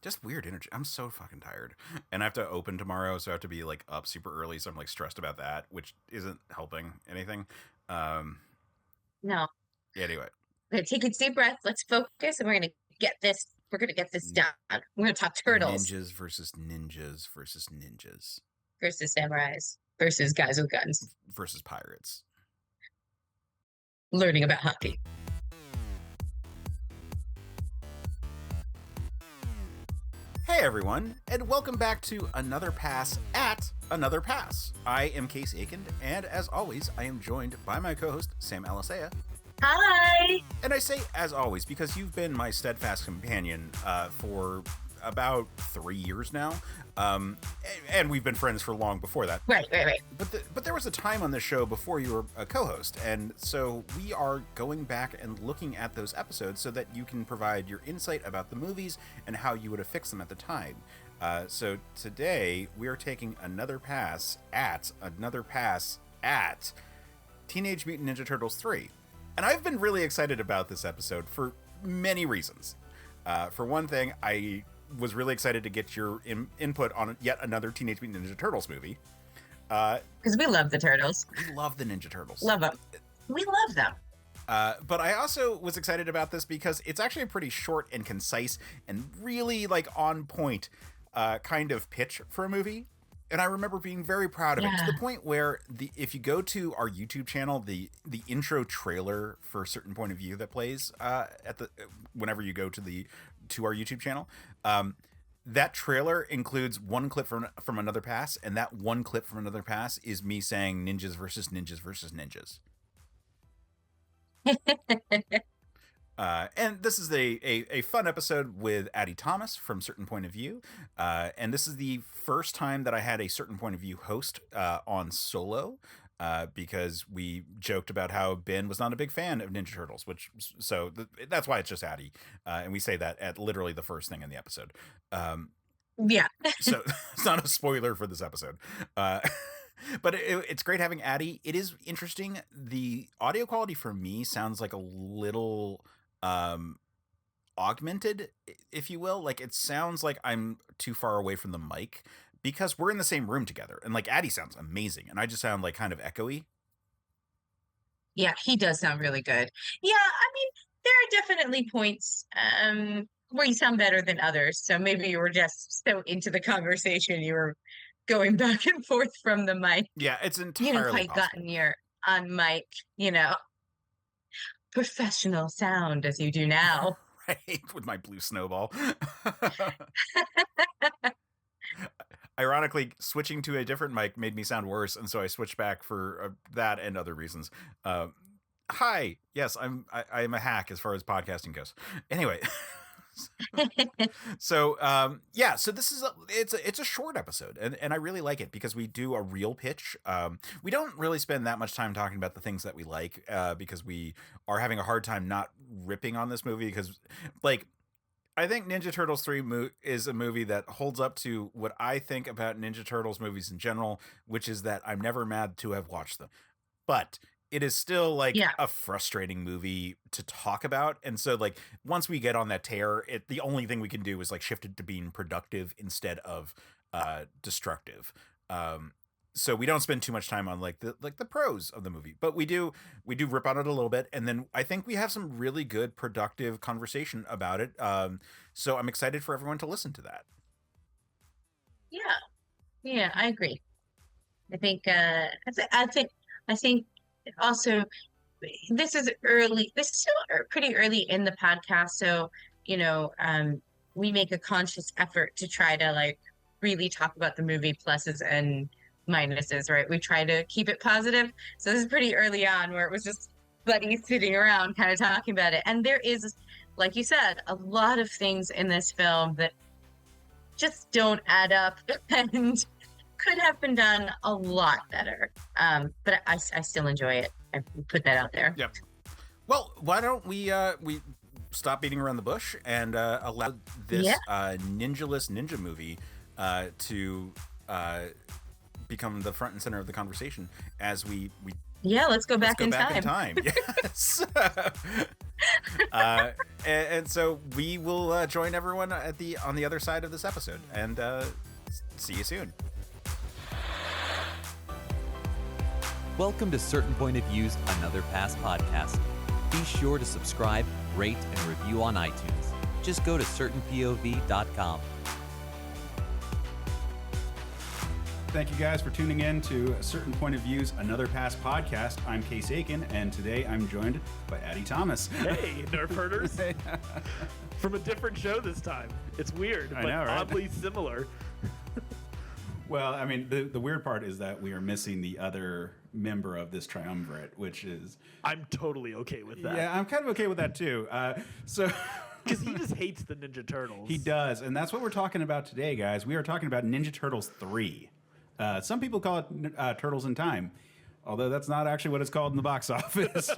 Just weird energy. I'm so fucking tired, and I have to open tomorrow, so I have to be like up super early. So I'm like stressed about that, which isn't helping anything. Um, No, anyway, we're gonna take a deep breath. Let's focus, and we're gonna get this. We're gonna get this N- done. We're gonna talk turtles ninjas versus ninjas versus ninjas versus samurais versus guys with guns versus pirates. learning about hockey. Hey everyone, and welcome back to another pass at Another Pass. I am Case Aiken, and as always, I am joined by my co-host Sam Alisea. Hi. And I say as always because you've been my steadfast companion for about 3 years now, and we've been friends for long before that. Right. But there was a time on this show before you were a co-host, and so we are going back and looking at those episodes so that you can provide your insight about the movies and how you would have fixed them at the time. So today we are taking another pass at Teenage Mutant Ninja Turtles 3. And I've been really excited about this episode for many reasons. For one thing, I was really excited to get your input on yet another Teenage Mutant Ninja Turtles movie. Because we love the turtles. We love the Ninja Turtles. Love them. We love them. But I also was excited about this because it's actually a pretty short and concise and really like on point kind of pitch for a movie. And I remember being very proud of it to the point where if you go to our YouTube channel, the intro trailer for a certain point of view that plays whenever you go to our YouTube channel, that trailer includes one clip from Another Pass, and that one clip from Another Pass is me saying ninjas versus ninjas versus ninjas. And this is a fun episode with Addy Thomas from Certain Point of View. And this is the first time that I had a Certain Point of View host on solo, because we joked about how Ben was not a big fan of Ninja Turtles, that's why it's just Addy. And we say that at literally the first thing in the episode. Yeah. So it's not a spoiler for this episode. But it's great having Addy. It is interesting. The audio quality for me sounds like a little augmented, if you will. Like it sounds like I'm too far away from the mic because we're in the same room together, and like Addy sounds amazing and I just sound like kind of echoey. Yeah, he does sound really good. Yeah, I mean, there are definitely points where you sound better than others. So maybe you were just so into the conversation you were going back and forth from the mic. Yeah, it's You entirely hadn't quite possible. gotten your on mic, professional sound as you do now. Right, with my blue snowball. Ironically, switching to a different mic made me sound worse, and so I switched back for that and other reasons. Hi, yes, I'm a hack as far as podcasting goes. Anyway, so so this is it's a short episode, and I really like it because we do a real pitch. We don't really spend that much time talking about the things that we like, because we are having a hard time not ripping on this movie because, like, I think Ninja Turtles 3 is a movie that holds up to what I think about Ninja Turtles movies in general, which is that I'm never mad to have watched them. But it is still like Yeah. a frustrating movie to talk about. And so like once we get on that tear, the only thing we can do is like shift it to being productive instead of destructive. So we don't spend too much time on like the pros of the movie, but we do rip on it a little bit, and then I think we have some really good productive conversation about it. So I'm excited for everyone to listen to that. Yeah, I agree. I think I think also this is early. This is still pretty early in the podcast, so we make a conscious effort to try to like really talk about the movie pluses and minuses, right? We try to keep it positive. So this is pretty early on where it was just buddies sitting around kind of talking about it. And there is, like you said, a lot of things in this film that just don't add up and could have been done a lot better. But I still enjoy it. I put that out there. Yep. Well, why don't we stop beating around the bush and allow this ninja-less ninja movie to become the front and center of the conversation as we let's go back in time. Yes. And so we will join everyone on the other side of this episode, and see you soon. Welcome to Certain Point of View's Another Pass podcast. Be sure to subscribe, rate, and review on iTunes. Just go to certainpov.com. Thank you guys for tuning in to A Certain Point of View's Another Pass podcast. I'm Case Aiken, and today I'm joined by Addy Thomas. Hey, Nerf herders. From a different show this time. It's weird, but know, right? oddly similar. Well, I mean, the weird part is that we are missing the other member of this triumvirate, which is... I'm totally okay with that. Yeah, I'm kind of okay with that, too. Because he just hates the Ninja Turtles. He does, and that's what we're talking about today, guys. We are talking about Ninja Turtles 3. Some people call it Turtles in Time, although that's not actually what it's called in the box office.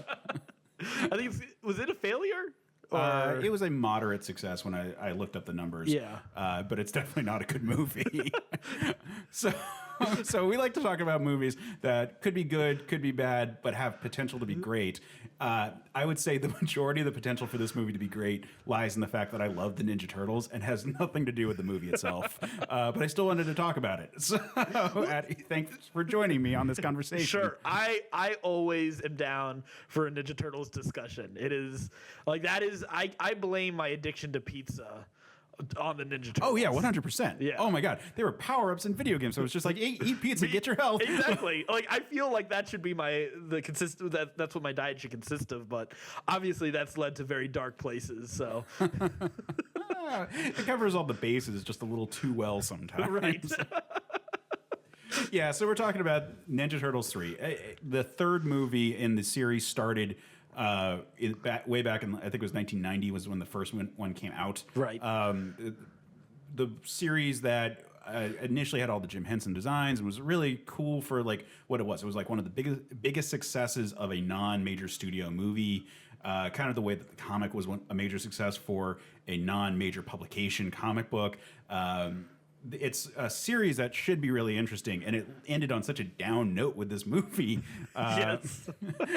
I think was it a failure? It was a moderate success when I looked up the numbers. Yeah. But it's definitely not a good movie. So we like to talk about movies that could be good, could be bad, but have potential to be great. I would say the majority of the potential for this movie to be great lies in the fact that I love the Ninja Turtles and has nothing to do with the movie itself. But I still wanted to talk about it. So, Addy, thanks for joining me on this conversation. Sure. I always am down for a Ninja Turtles discussion. It is like I blame my addiction to pizza on the Ninja Turtles. Oh yeah, 100%. Yeah. Oh my God, there were power-ups in video games, so it was just like eat pizza, get your health. Exactly. Like I feel like that should be that's what my diet should consist of. But obviously that's led to very dark places. So it covers all the bases just a little too well sometimes. Right. Yeah, so we're talking about Ninja Turtles 3. The third movie in the series started way back in, I think it was 1990 was when the first one came out. Right. The series that initially had all the Jim Henson designs and was really cool for like what it was. It was like one of the biggest successes of a non-major studio movie. Kind of the way that the comic was a major success for a non-major publication comic book. It's a series that should be really interesting, and it ended on such a down note with this movie. Yes.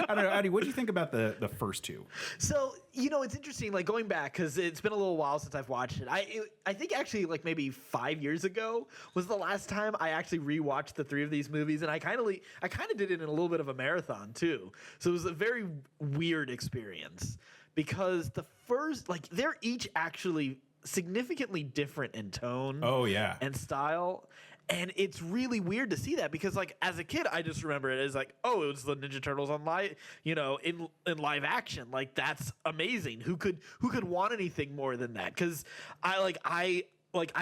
I don't know, Addy, what do you think about the first two? So, it's interesting, like going back, because it's been a little while since I've watched it. I think actually like maybe 5 years ago was the last time I actually rewatched the three of these movies, and I kind of did it in a little bit of a marathon too. So it was a very weird experience because the first, like they're each actually significantly different in tone. Oh yeah. And style. And it's really weird to see that because like as a kid I just remember it as like, oh, it was the Ninja Turtles on live, in live action. Like that's amazing. Who could want anything more than that? Cuz I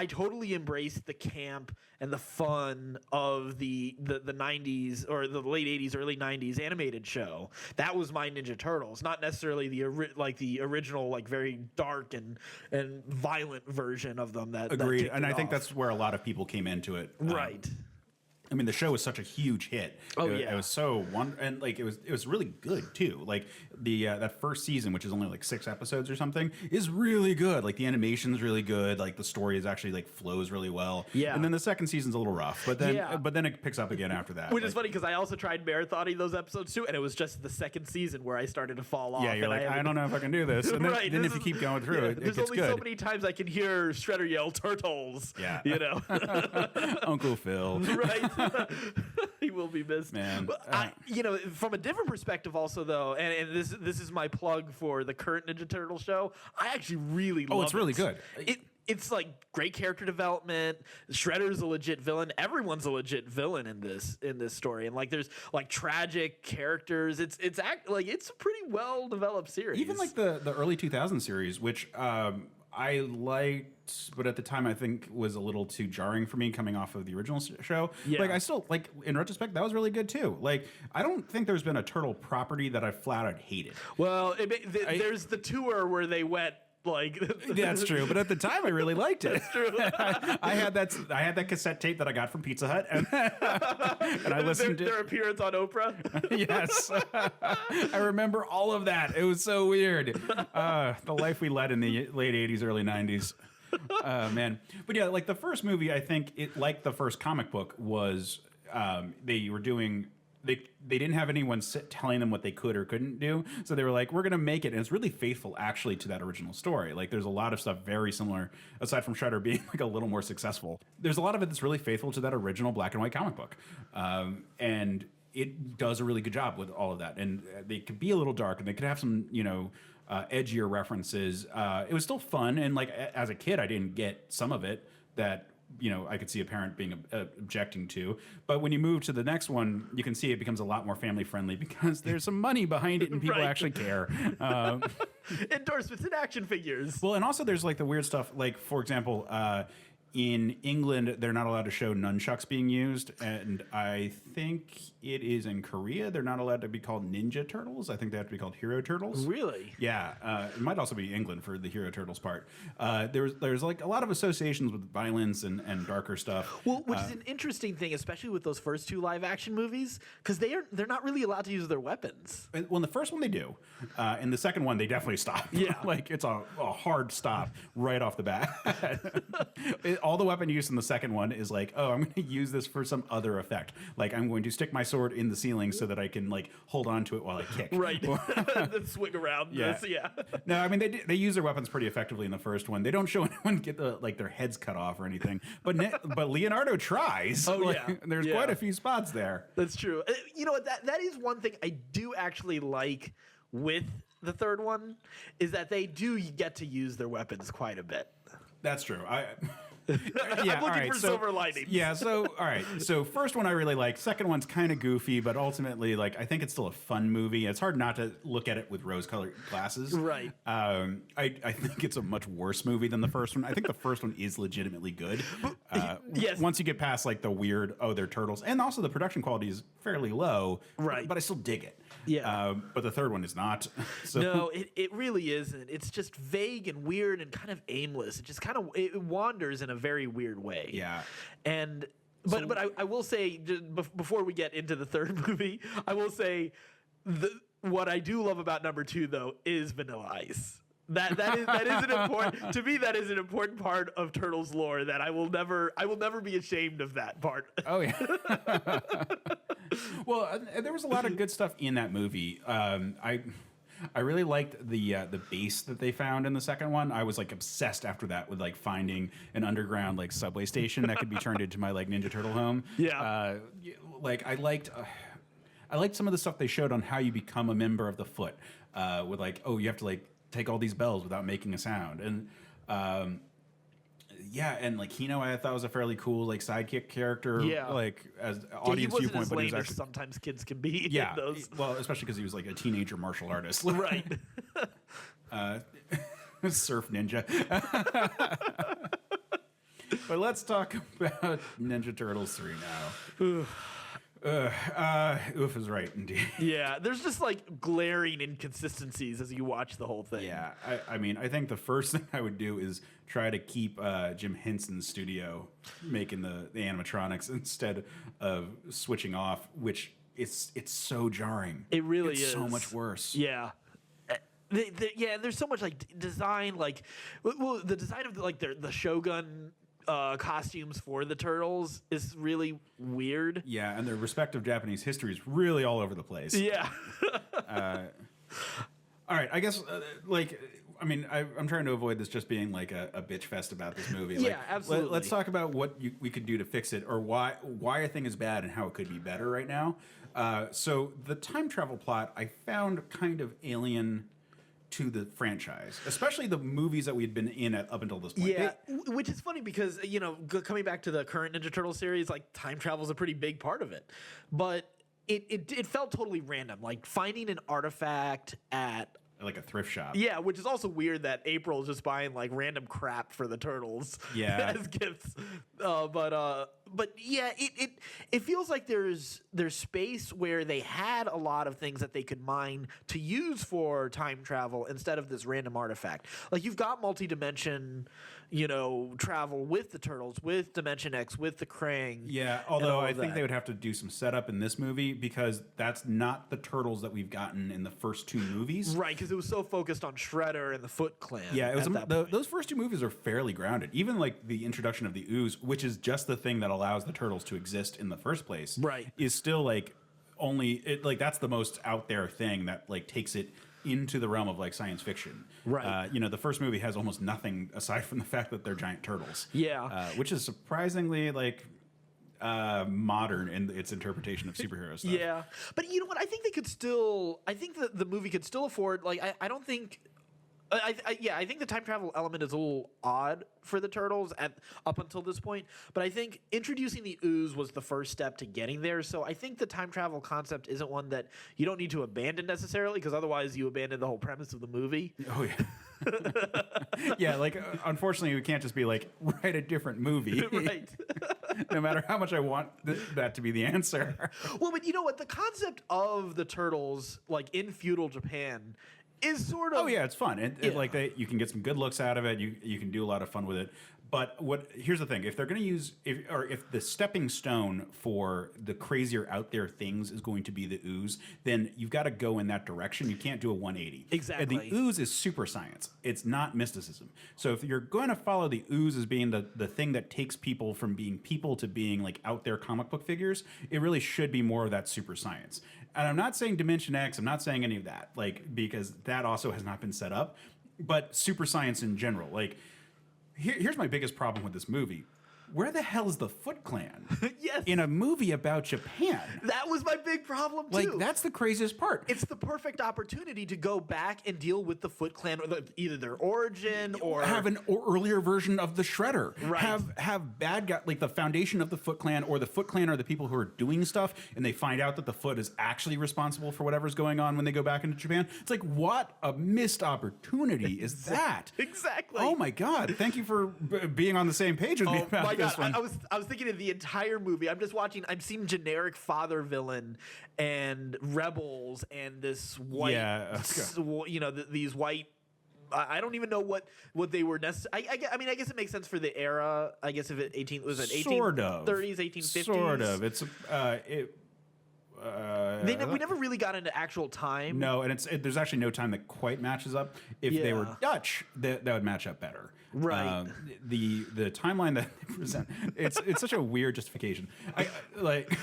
totally embraced the camp and the fun of the 90s or the late 80s, early 90s animated show. That was my Ninja Turtles, not necessarily the original, like very dark and violent version of them. Agreed, and I think that's where a lot of people came into it. Right. I mean, the show was such a huge hit. Oh, it, yeah. It was so and like it was really good too. Like the that first season, which is only like 6 episodes or something, is really good. Like the animation's really good. Like the story is actually like flows really well. Yeah. And then the second season's a little rough, but then it picks up again after that. Which is funny because I also tried marathoning those episodes too, and it was just the second season where I started to fall off. Yeah, you're like, I don't know if I can do this. And then, right. then if you keep going through it there's gets only good. so many times I can hear Shredder yell "Turtles." Yeah. Uncle Phil. Right. He will be missed. Man. But from a different perspective also though, and this is my plug for the current Ninja Turtle show, I actually really love it. Oh, it's really good. It's like great character development. Shredder's a legit villain. Everyone's a legit villain in this story. And like there's like tragic characters. It's a pretty well developed series. Even like the early 2000 series, which I liked, but at the time I think was a little too jarring for me coming off of the original show. Yeah. Like I still like in retrospect that was really good too. Like I don't think there's been a turtle property that I flat out hated. Well, there's the tour where they went like that's true, but at the time I really liked it. That's true. I had that cassette tape that I got from Pizza Hut, and I listened to their appearance on Oprah. Yes, I remember all of that. It was so weird. The life we led in the late 80s, early 90s. Man, but yeah, like the first movie, I think it, like the first comic book, was they were doing they didn't have anyone telling them what they could or couldn't do, so they were like, we're gonna make it, and it's really faithful actually to that original story. Like there's a lot of stuff very similar, aside from Shredder being like a little more successful. There's a lot of it that's really faithful to that original black and white comic book, and it does a really good job with all of that. And they could be a little dark, and they could have some edgier references. It was still fun, and like as a kid I didn't get some of it that I could see a parent being objecting to. But when you move to the next one, you can see it becomes a lot more family friendly because there's some money behind it and people actually care. Endorsements and action figures. Well, and also there's like the weird stuff, like for example, in England, they're not allowed to show nunchucks being used, and I think it is in Korea. They're not allowed to be called Ninja Turtles. I think they have to be called Hero Turtles. Really? Yeah. It might also be England for the Hero Turtles part. There's like a lot of associations with violence and darker stuff. Well, which is an interesting thing, especially with those first two live action movies, because they're not really allowed to use their weapons. Well, in the first one they do. In the second one they definitely stop. Yeah. Like it's a hard stop right off the bat. All the weapon use in the second one is like, oh, I'm going to use this for some other effect. Like I'm going to stick my sword in the ceiling so that I can like hold on to it while I kick. Right. Then swing around. Yeah. This, yeah. No, I mean they use their weapons pretty effectively in the first one. They don't show anyone get their heads cut off or anything. But Leonardo tries. Oh like, yeah. There's quite a few spots there. That's true. You know what? That is one thing I do actually like with the third one, is that they do get to use their weapons quite a bit. That's true. I'm looking for silver linings. Yeah, so all right. So first one I really like. Second one's kind of goofy, but ultimately, like, I think it's still a fun movie. It's hard not to look at it with rose-colored glasses. Right. I think it's a much worse movie than the first one. I think the first one is legitimately good. Yes. Once you get past like the weird, they're turtles, and also the production quality is fairly low. Right. But I still dig it. Yeah. But the third one is not. So. No, it really isn't. It's just vague and weird and kind of aimless. It just kind of it wanders in a very weird way. Yeah. And but I will say, just before we get into the third movie, I will say what I do love about number 2 though is Vanilla Ice. That is an important, to me, that is an important part of Turtles lore that I will never be ashamed of that part. Oh yeah. Well, there was a lot of good stuff in that movie. I really liked the base that they found in the second one. I was like obsessed after that with like finding an underground like subway station that could be turned into my like Ninja Turtle home. Yeah. Like I liked some of the stuff they showed on how you become a member of the Foot. With like, you have to like take all these bells without making a sound. And and like Hino, I thought was a fairly cool like sidekick character. Yeah. Like as audience viewpoint, as but he was lame actually as sometimes kids can be. yeah. In those. Well, especially because he was like a teenager martial artist. Right. Surf ninja. But let's talk about Ninja Turtles 3 now. Oof is right indeed. Yeah, there's just like glaring inconsistencies as you watch the whole thing. Yeah, I mean, I think the first thing I would do is try to keep Jim Henson's studio making the animatronics instead of switching off, which it's so jarring. It really it's is so much worse. Yeah. There's so much like design, like the design of the Shogun costumes for the Turtles is really weird. Yeah, and their respective Japanese history is really all over the place. Yeah. All right, I guess I'm trying to avoid this just being like a bitch fest about this movie. Yeah, absolutely. Let's talk about what we could do to fix it, or why a thing is bad and how it could be better right now. So the time travel plot I found kind of alien to the franchise, especially the movies that we had been in up until this point. Yeah, which is funny because, coming back to the current Ninja Turtle series, like time travel is a pretty big part of it. But it felt totally random, like finding an artifact at like a thrift shop. Yeah, which is also weird that April is just buying like random crap for the Turtles as gifts. But yeah, it feels like there's space where they had a lot of things that they could mine to use for time travel instead of this random artifact. Like you've got multi-dimension, travel with the Turtles, with Dimension X, with the Krang. Yeah, although I think they would have to do some setup in this movie because that's not the Turtles that we've gotten in the first two movies. Right, because it was so focused on Shredder and the Foot Clan. Yeah, it was those first two movies are fairly grounded. Even like the introduction of the Ooze, which is just the thing that allows the Turtles to exist in the first place, right, is still like that's the most out there thing that like takes it into the realm of like science fiction. Right. The first movie has almost nothing aside from the fact that they're giant turtles. Yeah. Which is surprisingly like modern in its interpretation of superhero stuff. Yeah. But you know what? I think that the movie could still afford, like, I don't think. I think the time travel element is a little odd for the Turtles up until this point, but I think introducing the ooze was the first step to getting there. So I think the time travel concept isn't one that you don't need to abandon necessarily, because otherwise you abandon the whole premise of the movie. Oh yeah. Yeah, like unfortunately we can't just be like write a different movie. Right. No matter how much I want that to be the answer. Well, but you know what? The concept of the Turtles, like in feudal Japan, is sort of. Oh yeah, it's fun. You can get some good looks out of it. You can do a lot of fun with it. But here's the thing: if they're going to use, if the stepping stone for the crazier out there things is going to be the ooze, then you've got to go in that direction. You can't do a 180. Exactly. And the ooze is super science. It's not mysticism. So if you're going to follow the ooze as being the thing that takes people from being people to being like out there comic book figures, it really should be more of that super science. And I'm not saying Dimension X. I'm not saying any of that, like, because that also has not been set up. But super science in general, like. Here's my biggest problem with this movie. Where the hell is the Foot Clan? Yes. In a movie about Japan. That was my big problem, too. Like, that's the craziest part. It's the perfect opportunity to go back and deal with the Foot Clan, or either their origin or have an earlier version of the Shredder. Right. Have bad guy, like the foundation of the Foot Clan, or the Foot Clan are the people who are doing stuff, and they find out that the Foot is actually responsible for whatever's going on when they go back into Japan. It's like, what a missed opportunity is that? Exactly. Oh my God! Thank you for being on the same page with me about this one. I was thinking of the entire movie. I'm seeing generic father villain and rebels and this white, these white. I don't even know what they were necessary. I mean, I guess it makes sense for the era. I guess if it 1830s, 1850s. Sort of. It's we never really got into actual time. No, and there's actually no time that quite matches up. If they were Dutch, that would match up better. Right. The timeline that they present, it's such a weird justification.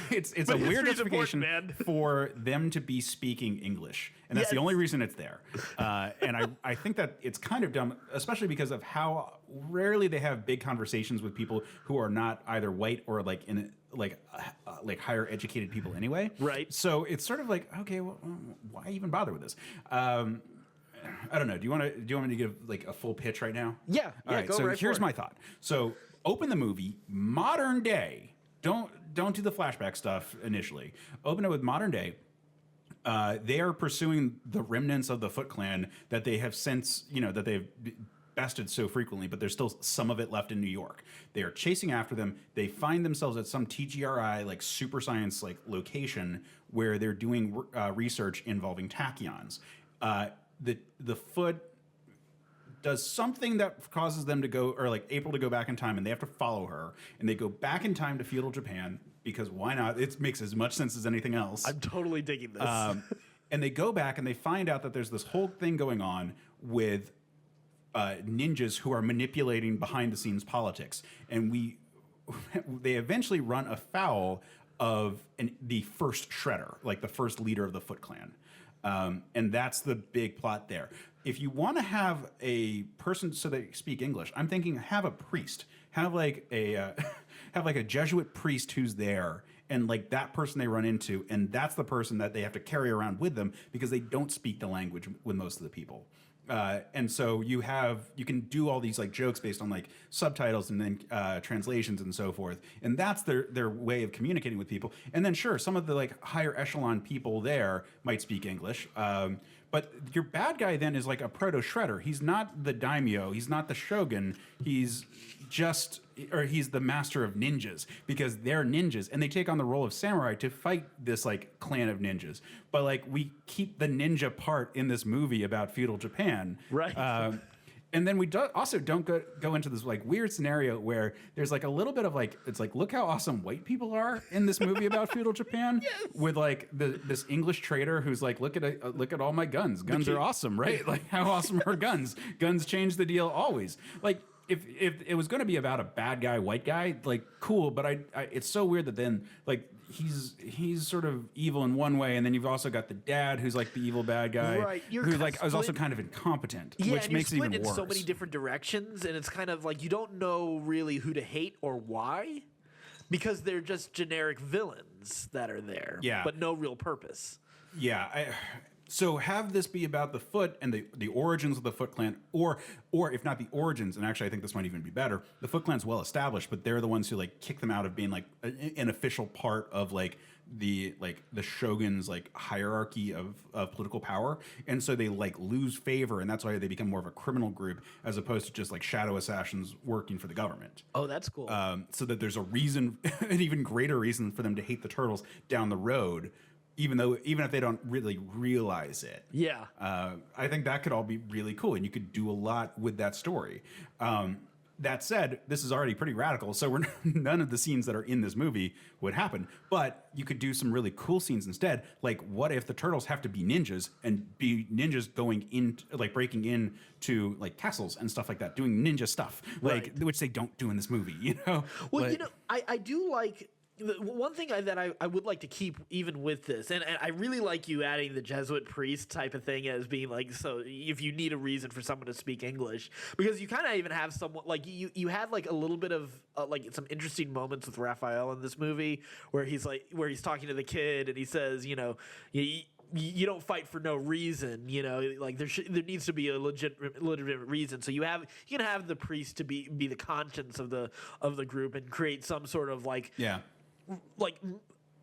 It's a weird justification for them to be speaking English, and that's the only reason it's there. And I think that it's kind of dumb, especially because of how rarely they have big conversations with people who are not either white or like like higher educated people anyway. Right. So it's sort of like, okay, well, why even bother with this? I don't know. Do you want me to give like a full pitch right now? Yeah. All right. Go So right here's for my it. thought. So open the movie, modern day. Don't do the flashback stuff initially. Open it with modern day. They are pursuing the remnants of the Foot Clan that they have since, that they've bested so frequently, but there's still some of it left in New York. They are chasing after them. They find themselves at some TGRI, like super science, like location where they're doing research involving tachyons. The Foot does something that causes them to go, or like April to go back in time, and they have to follow her, and they go back in time to feudal Japan because why not? It makes as much sense as anything else. I'm totally digging this. And they go back and they find out that there's this whole thing going on with ninjas who are manipulating behind the scenes politics, and they eventually run afoul of the first Shredder, like the first leader of the Foot Clan. And that's the big plot there. If you want to have a person so they speak English, I'm thinking have a priest, have like a Jesuit priest who's there, and like that person they run into, and that's the person that they have to carry around with them because they don't speak the language with most of the people. And so you can do all these like jokes based on like subtitles and then translations and so forth. And that's their way of communicating with people. And then sure, some of the like higher echelon people there might speak English. But your bad guy then is like a proto Shredder. He's not the daimyo. He's not the shogun. He's the master of ninjas because they're ninjas and they take on the role of samurai to fight this like clan of ninjas. But like we keep the ninja part in this movie about feudal Japan. Right. And then we also don't go into this like weird scenario where there's like a little bit of like, it's like, look how awesome white people are in this movie about feudal Japan. Yes. With like this English trader who's like, look at all my guns. Guns are awesome, right? Like how awesome are guns? Guns change the deal always. Like if it was going to be about a bad guy, white guy, like cool, but I it's so weird that then like he's sort of evil in one way, and then you've also got the dad who's like the evil bad guy, right? Who like is also kind of incompetent, yeah, which and makes it you're even split worse. in so many different directions, and it's kind of like you don't know really who to hate or why, because they're just generic villains that are there, Yeah. but no real purpose. Yeah. So have this be about the Foot and the origins of the Foot Clan, or if not the origins, and actually I think this might even be better. The Foot Clan's well established, but they're the ones who like kick them out of being like an official part of like the shogun's like hierarchy of political power, and so they like lose favor, and that's why they become more of a criminal group as opposed to just like shadow assassins working for the government. Oh, that's cool. So that there's a reason, an even greater reason for them to hate the Turtles down the road. Even if they don't really realize it. Yeah. I think that could all be really cool, and you could do a lot with that story. That said, this is already pretty radical, so none of the scenes that are in this movie would happen. But you could do some really cool scenes instead. Like, what if the Turtles have to be ninjas and be ninjas going in, like breaking into like castles and stuff like that, doing ninja stuff, like which they don't do in this movie. You know. Well, like, you know, I do like. One thing that I would like to keep even with this, and I really like you adding the Jesuit priest type of thing as being like, so if you need a reason for someone to speak English, because you kind of even have someone like you had like a little bit of like some interesting moments with Raphael in this movie where he's talking to the kid and he says, you know, you don't fight for no reason, you know, like there needs to be a legitimate reason. So you can have the priest to be the conscience of the group and create some sort of like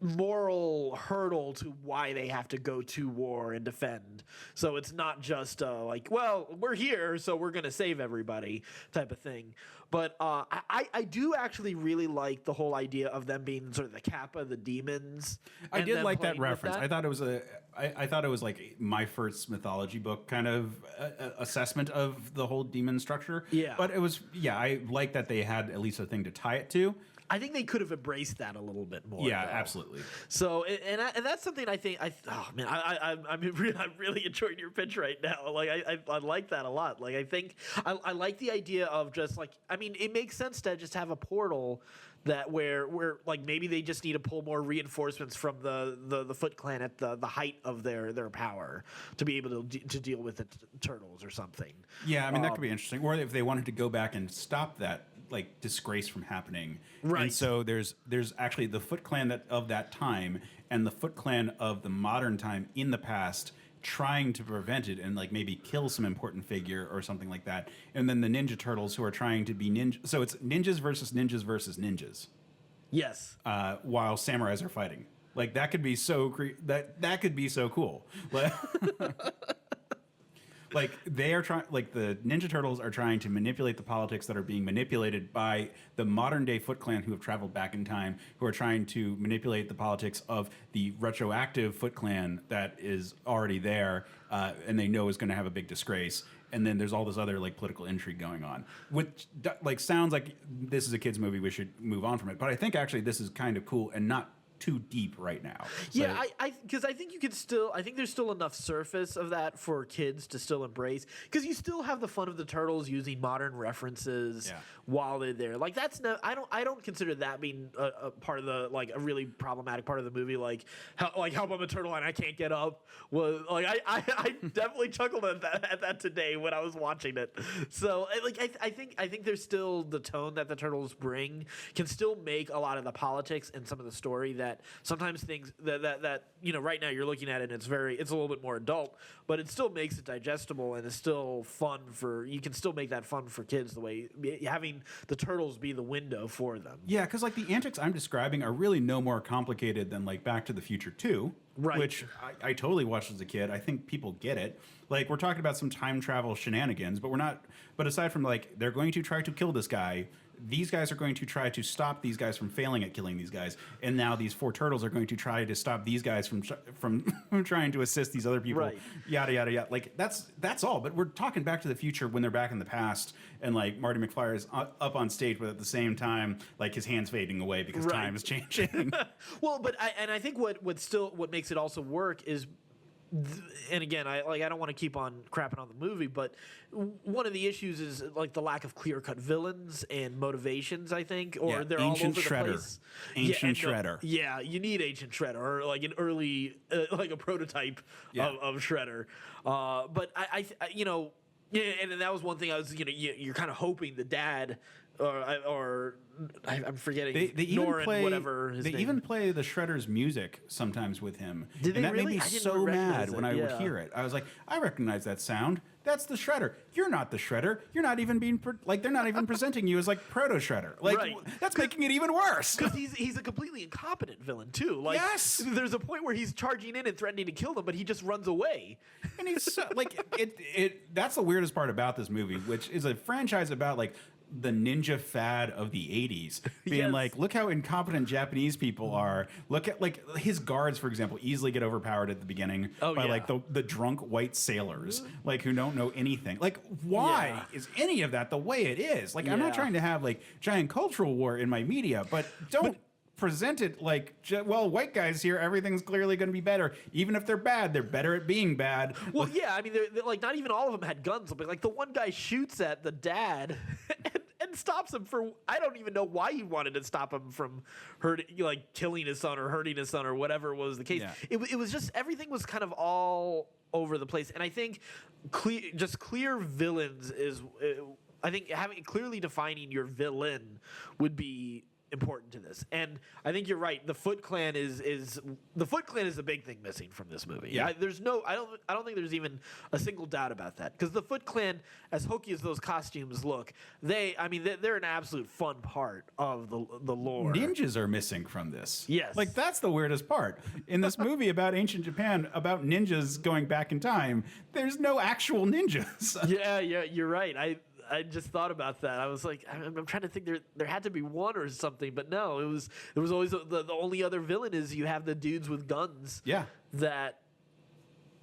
moral hurdle to why they have to go to war and defend. So it's not just like, well, we're here, so we're going to save everybody type of thing. But I do actually really like the whole idea of them being sort of the Kappa, the demons. I did like that reference. I thought it was I thought it was like my first mythology book kind of assessment of the whole demon structure. Yeah. But it was, I like that they had at least a thing to tie it to. I think they could have embraced that a little bit more. Yeah, though. Absolutely. So, and that's something I think I'm really enjoying your pitch right now. Like I like that a lot. Like I think I like the idea of just like, I mean, it makes sense to just have a portal that where like maybe they just need to pull more reinforcements from the Foot Clan at the height of their power to be able to deal with the turtles or something. Yeah, I mean that could be interesting. Or if they wanted to go back and stop that like disgrace from happening. Right. And so there's actually the Foot Clan of that time and the Foot Clan of the modern time in the past trying to prevent it and like maybe kill some important figure or something like that. And then the Ninja Turtles who are trying to be ninja. So it's ninjas versus ninjas versus ninjas. Yes. While samurais are fighting. Like that could be so that could be so cool. Like they are trying, like the Ninja Turtles are trying to manipulate the politics that are being manipulated by the modern day Foot Clan who have traveled back in time, who are trying to manipulate the politics of the retroactive Foot Clan that is already there, and they know is going to have a big disgrace. And then there's all this other like political intrigue going on, which like sounds like this is a kids movie. We should move on from it. But I think actually this is kind of cool and not too deep right now. Yeah, because I think you could still. I think there's still enough surface of that for kids to still embrace. Because you still have the fun of the Turtles using modern references while they're there. Like that's no. I don't consider that being a part of the like a really problematic part of the movie. Like help I'm a turtle and I can't get up. Well, like I definitely chuckled at that today when I was watching it. So like I think there's still the tone that the Turtles bring can still make a lot of the politics and some of the story that sometimes things that you know right now you're looking at it and it's a little bit more adult, but it still makes it digestible and it's still fun you can still make that fun for kids the way having the Turtles be the window for them. Yeah, because like the antics I'm describing are really no more complicated than like Back to the Future 2, right? Which I totally watched as a kid. I think people get it. Like we're talking about some time travel shenanigans, but we're not. But aside from like they're going to try to kill this guy. These guys are going to try to stop these guys from failing at killing these guys, and now these four turtles are going to try to stop these guys from trying to assist these other people. Right. Yada yada yada. Like that's all. But we're talking Back to the Future when they're back in the past, and like Marty McFly is up on stage, but at the same time, like his hands fading away because time is changing. Well, but I think what makes it also work is and again, I don't want to keep on crapping on the movie, but one of the issues is like the lack of clear-cut villains and motivations, I think, or they're Ancient all over Shredder. the place. Ancient Shredder. Yeah, you need Ancient Shredder, or like an early, like a prototype of Shredder. But I you know, yeah, and that was one thing I was, you know, you're kind of hoping the dad, or I'm forgetting. They even Norin, play whatever his they name. even play the Shredder's music sometimes with him. Did they and that really? made me I didn't so recognize mad it, when I would yeah. hear it. I was like, I recognize that sound. That's the Shredder. You're not the Shredder. You're not even being like they're not even presenting you as like proto Shredder. Like Right. that's making it even worse. Because he's a completely incompetent villain too. Like, Yes! there's a point where he's charging in and threatening to kill them, but he just runs away. And he's so, like it. That's the weirdest part about this movie, which is a franchise about like the ninja fad of the 80s being Yes. like, look how incompetent Japanese people are. Look at like his guards, for example, easily get overpowered at the beginning by like the drunk white sailors like who don't know anything. Like why is any of that the way it is? Like I'm not trying to have like giant cultural war in my media, but don't present it like, well, white guys here, everything's clearly going to be better. Even if they're bad, they're better at being bad. Well, yeah, I mean, they're like not even all of them had guns, but like the one guy shoots at the dad and stops him for, I don't even know why he wanted to stop him from like killing his son or hurting his son or whatever was the case. Yeah. It was just, everything was kind of all over the place. And I think clear villains is, I think clearly defining your villain would be important to this. And I think you're right. The Foot Clan is the big thing missing from this movie. Yeah. I don't think there's even a single doubt about that, because the Foot Clan, as hokey as those costumes look, they're an absolute fun part of the lore. Ninjas are missing from this. Yes. Like that's the weirdest part. In this movie about ancient Japan, about ninjas going back in time, there's no actual ninjas. Yeah, you're right. I just thought about that. I was like, I'm trying to think. There had to be one or something, but no. It was always the only other villain is you have the dudes with guns. Yeah.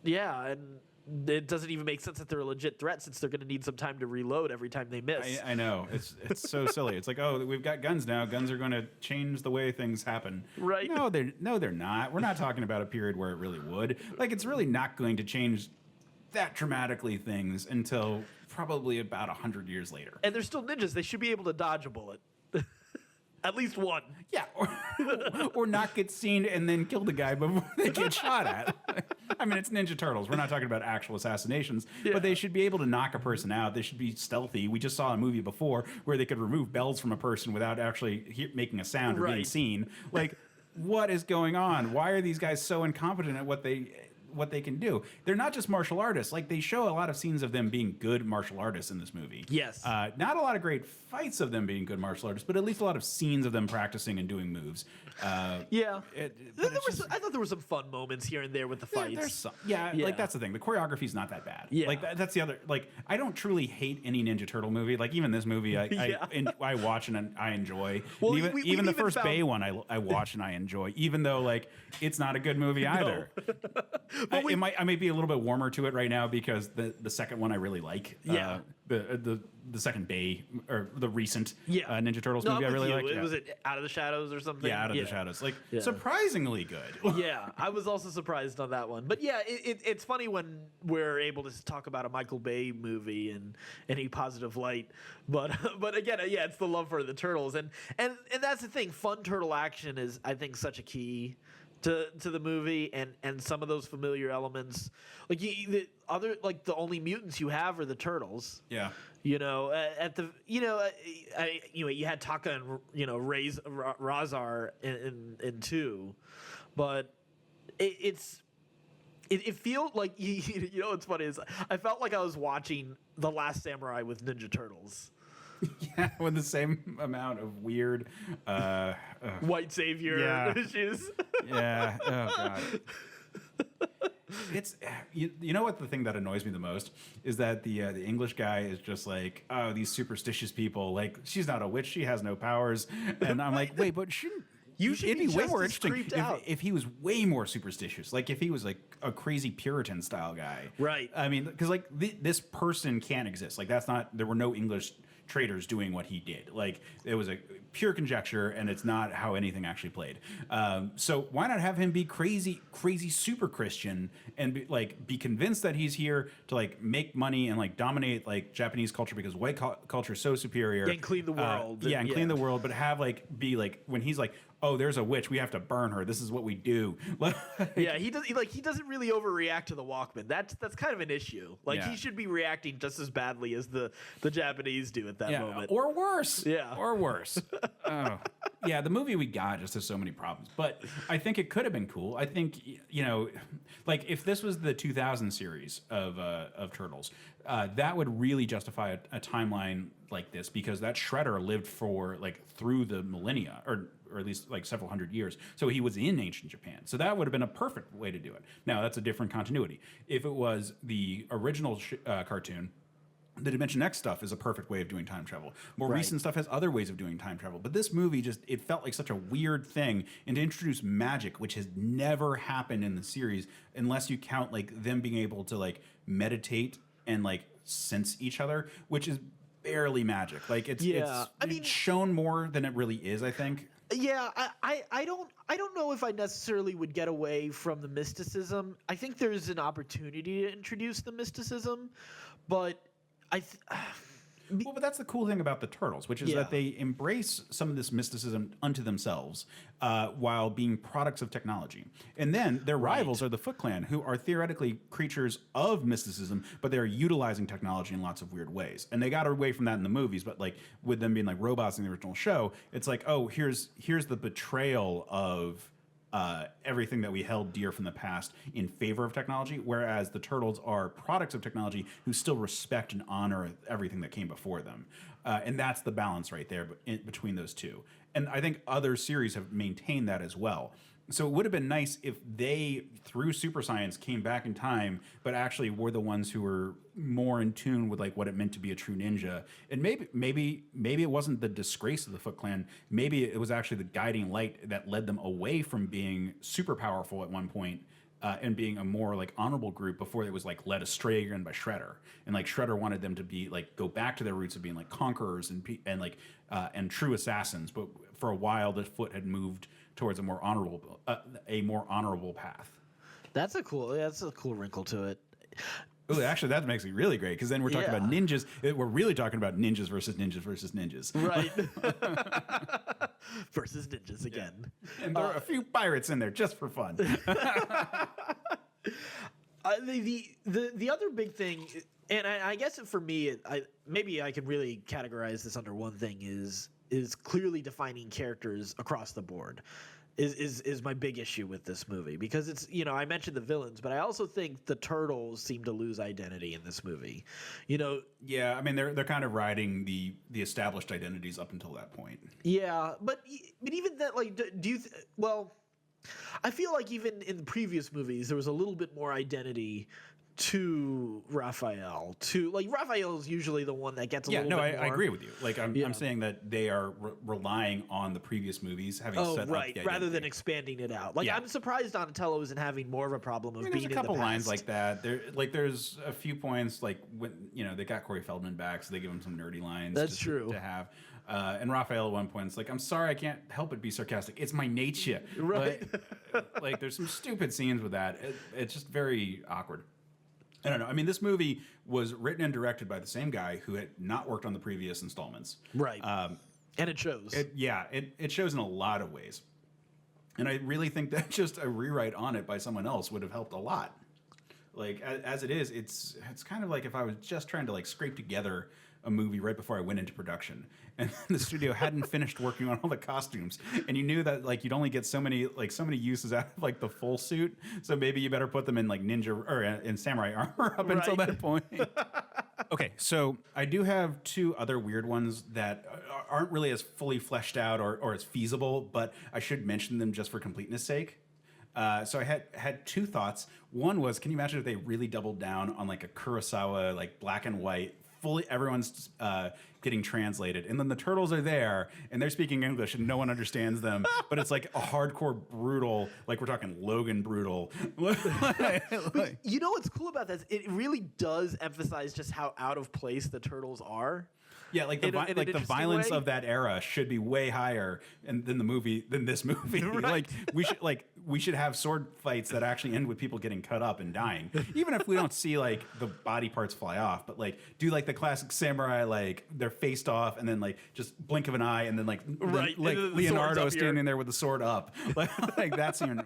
And it doesn't even make sense that they're a legit threat, since they're going to need some time to reload every time they miss. I know. It's so silly. It's like, oh, we've got guns now. Guns are going to change the way things happen. Right. No, they're not. We're not talking about a period where it really would. Like, it's really not going to change that dramatically things until probably about 100 years later. And they're still ninjas. They should be able to dodge a bullet. At least one. Yeah, or not get seen and then kill the guy before they get shot at. I mean, it's Ninja Turtles. We're not talking about actual assassinations, but they should be able to knock a person out. They should be stealthy. We just saw a movie before where they could remove bells from a person without actually making a sound or being seen. Like, what is going on? Why are these guys so incompetent at what they can do? They're not just martial artists. Like, they show a lot of scenes of them being good martial artists in this movie. Yes. Not a lot of great fights of them being good martial artists, but at least a lot of scenes of them practicing and doing moves. Yeah. I thought there were some fun moments here and there with the fights. There's some, like that's the thing. The choreography's not that bad. Yeah. Like that's the other. Like I don't truly hate any Ninja Turtle movie. Like even this movie, I watch and I enjoy. Well, And we even the even first found- Bay one, I watch and I enjoy. Even though like it's not a good movie either. I may be a little bit warmer to it right now because the second one I really like. Yeah. The second Bay or the recent Ninja Turtles No, movie I'm I really with you. like. Was it Out of the Shadows or something? Yeah, Out of the Shadows. Like surprisingly good. Yeah, I was also surprised on that one. But yeah, it's funny when we're able to talk about a Michael Bay movie in any positive light. But again, it's the love for the turtles, and that's the thing. Fun turtle action is, I think, such a key to the movie, and some of those familiar elements, like the only mutants you have are the turtles. Yeah. You know, you had Taka and Razar in 2, but it felt like what's funny is I felt like I was watching The Last Samurai with Ninja Turtles. Yeah, with the same amount of weird White savior issues. Yeah. Oh god. It's you know what the thing that annoys me the most is that the English guy is just like, oh, these superstitious people, like she's not a witch, she has no powers, and I'm like, wait, but shouldn't it'd be way more interesting if he was way more superstitious, like if he was like a crazy Puritan style guy, right? I mean, because like this person can't exist, like there were no English traders doing what he did. Like it was pure conjecture, and it's not how anything actually played. So why not have him be crazy super Christian and be convinced that he's here to like make money and like dominate like Japanese culture because white culture is so superior and clean the world. Clean the world, but have like be like when he's like, oh, there's a witch, we have to burn her. This is what we do. Yeah, he doesn't really overreact to the Walkman. That's kind of an issue. Like he should be reacting just as badly as the Japanese do at that moment, or worse. Yeah, or worse. Oh. Yeah, the movie we got just has so many problems, but I think it could have been cool. I think like if this was the 2000 series of Turtles, that would really justify a timeline like this because that Shredder lived for like through the millennia or at least like several hundred years. So he was in ancient Japan. So that would have been a perfect way to do it. Now that's a different continuity. If it was the original cartoon, the Dimension X stuff is a perfect way of doing time travel. More recent stuff has other ways of doing time travel. But this movie it felt like such a weird thing. And to introduce magic, which has never happened in the series, unless you count like them being able to like meditate and like sense each other, which is barely magic. Like it's shown more than it really is, I think. Yeah, I don't know if I necessarily would get away from the mysticism. I think there's an opportunity to introduce the mysticism, but well, but that's the cool thing about the Turtles, which is that they embrace some of this mysticism unto themselves while being products of technology. And then their rivals are the Foot Clan, who are theoretically creatures of mysticism, but they're utilizing technology in lots of weird ways. And they got away from that in the movies, but like with them being like robots in the original show, it's like, oh, here's the betrayal of everything that we held dear from the past in favor of technology, whereas the Turtles are products of technology who still respect and honor everything that came before them. And that's the balance right there between those two. And I think other series have maintained that as well. So it would have been nice if they, through super science, came back in time, but actually were the ones who were more in tune with like what it meant to be a true ninja. And maybe it wasn't the disgrace of the Foot Clan. Maybe it was actually the guiding light that led them away from being super powerful at one point and being a more like honorable group before it was like led astray again by Shredder. And like Shredder wanted them to be like go back to their roots of being like conquerors and true assassins. But for a while, the Foot had moved towards a more honorable path. That's a cool wrinkle to it. Ooh, actually, that makes it really great because then we're talking about ninjas. We're really talking about ninjas versus ninjas versus ninjas. Right. Versus ninjas again. Yeah. And there are a few pirates in there just for fun. The other big thing, and I guess for me, maybe I could really categorize this under one thing is clearly defining characters across the board is my big issue with this movie because it's, I mentioned the villains, but I also think the Turtles seem to lose identity in this movie. Yeah, I mean they're kind of riding the established identities up until that point. Yeah, but even that, like, do you? I feel like even in the previous movies there was a little bit more identity to Raphael. Raphael is usually the one that gets a little bit more. I agree with you. Like I'm saying that they are relying on the previous movies having set up the identity. Rather than expanding it out. I'm surprised Donatello isn't having more of a problem of being in the past. There's a couple lines like that. There's a few points like when they got Corey Feldman back, so they give him some nerdy lines. That's true to have. And Raphael at one point is like, I'm sorry, I can't help but be sarcastic. It's my nature. Right. Like there's some stupid scenes with that. It's just very awkward. I don't know. I mean, this movie was written and directed by the same guy who had not worked on the previous installments. Right. And it shows. It shows in a lot of ways. And I really think that just a rewrite on it by someone else would have helped a lot. Like, as it is, it's kind of like if I was just trying to, like, scrape together a movie right before I went into production, and the studio hadn't finished working on all the costumes, and you knew that like you'd only get so many uses out of like the full suit, so maybe you better put them in like ninja or in samurai armor up until that point. Okay, so I do have two other weird ones that aren't really as fully fleshed out or as feasible, but I should mention them just for completeness sake. So I had two thoughts. One was, can you imagine if they really doubled down on like a Kurosawa, like black and white, fully everyone's getting translated, and then the Turtles are there and they're speaking English and no one understands them, but it's like a hardcore brutal, like we're talking Logan brutal. But you know what's cool about this? It really does emphasize just how out of place the Turtles are. Yeah, like the violence of that era should be way higher than this movie. Right. we should have sword fights that actually end with people getting cut up and dying, even if we don't see like the body parts fly off. But like do like the classic samurai, like they're faced off and then like just blink of an eye and then like Leonardo standing there with the sword up, like that scene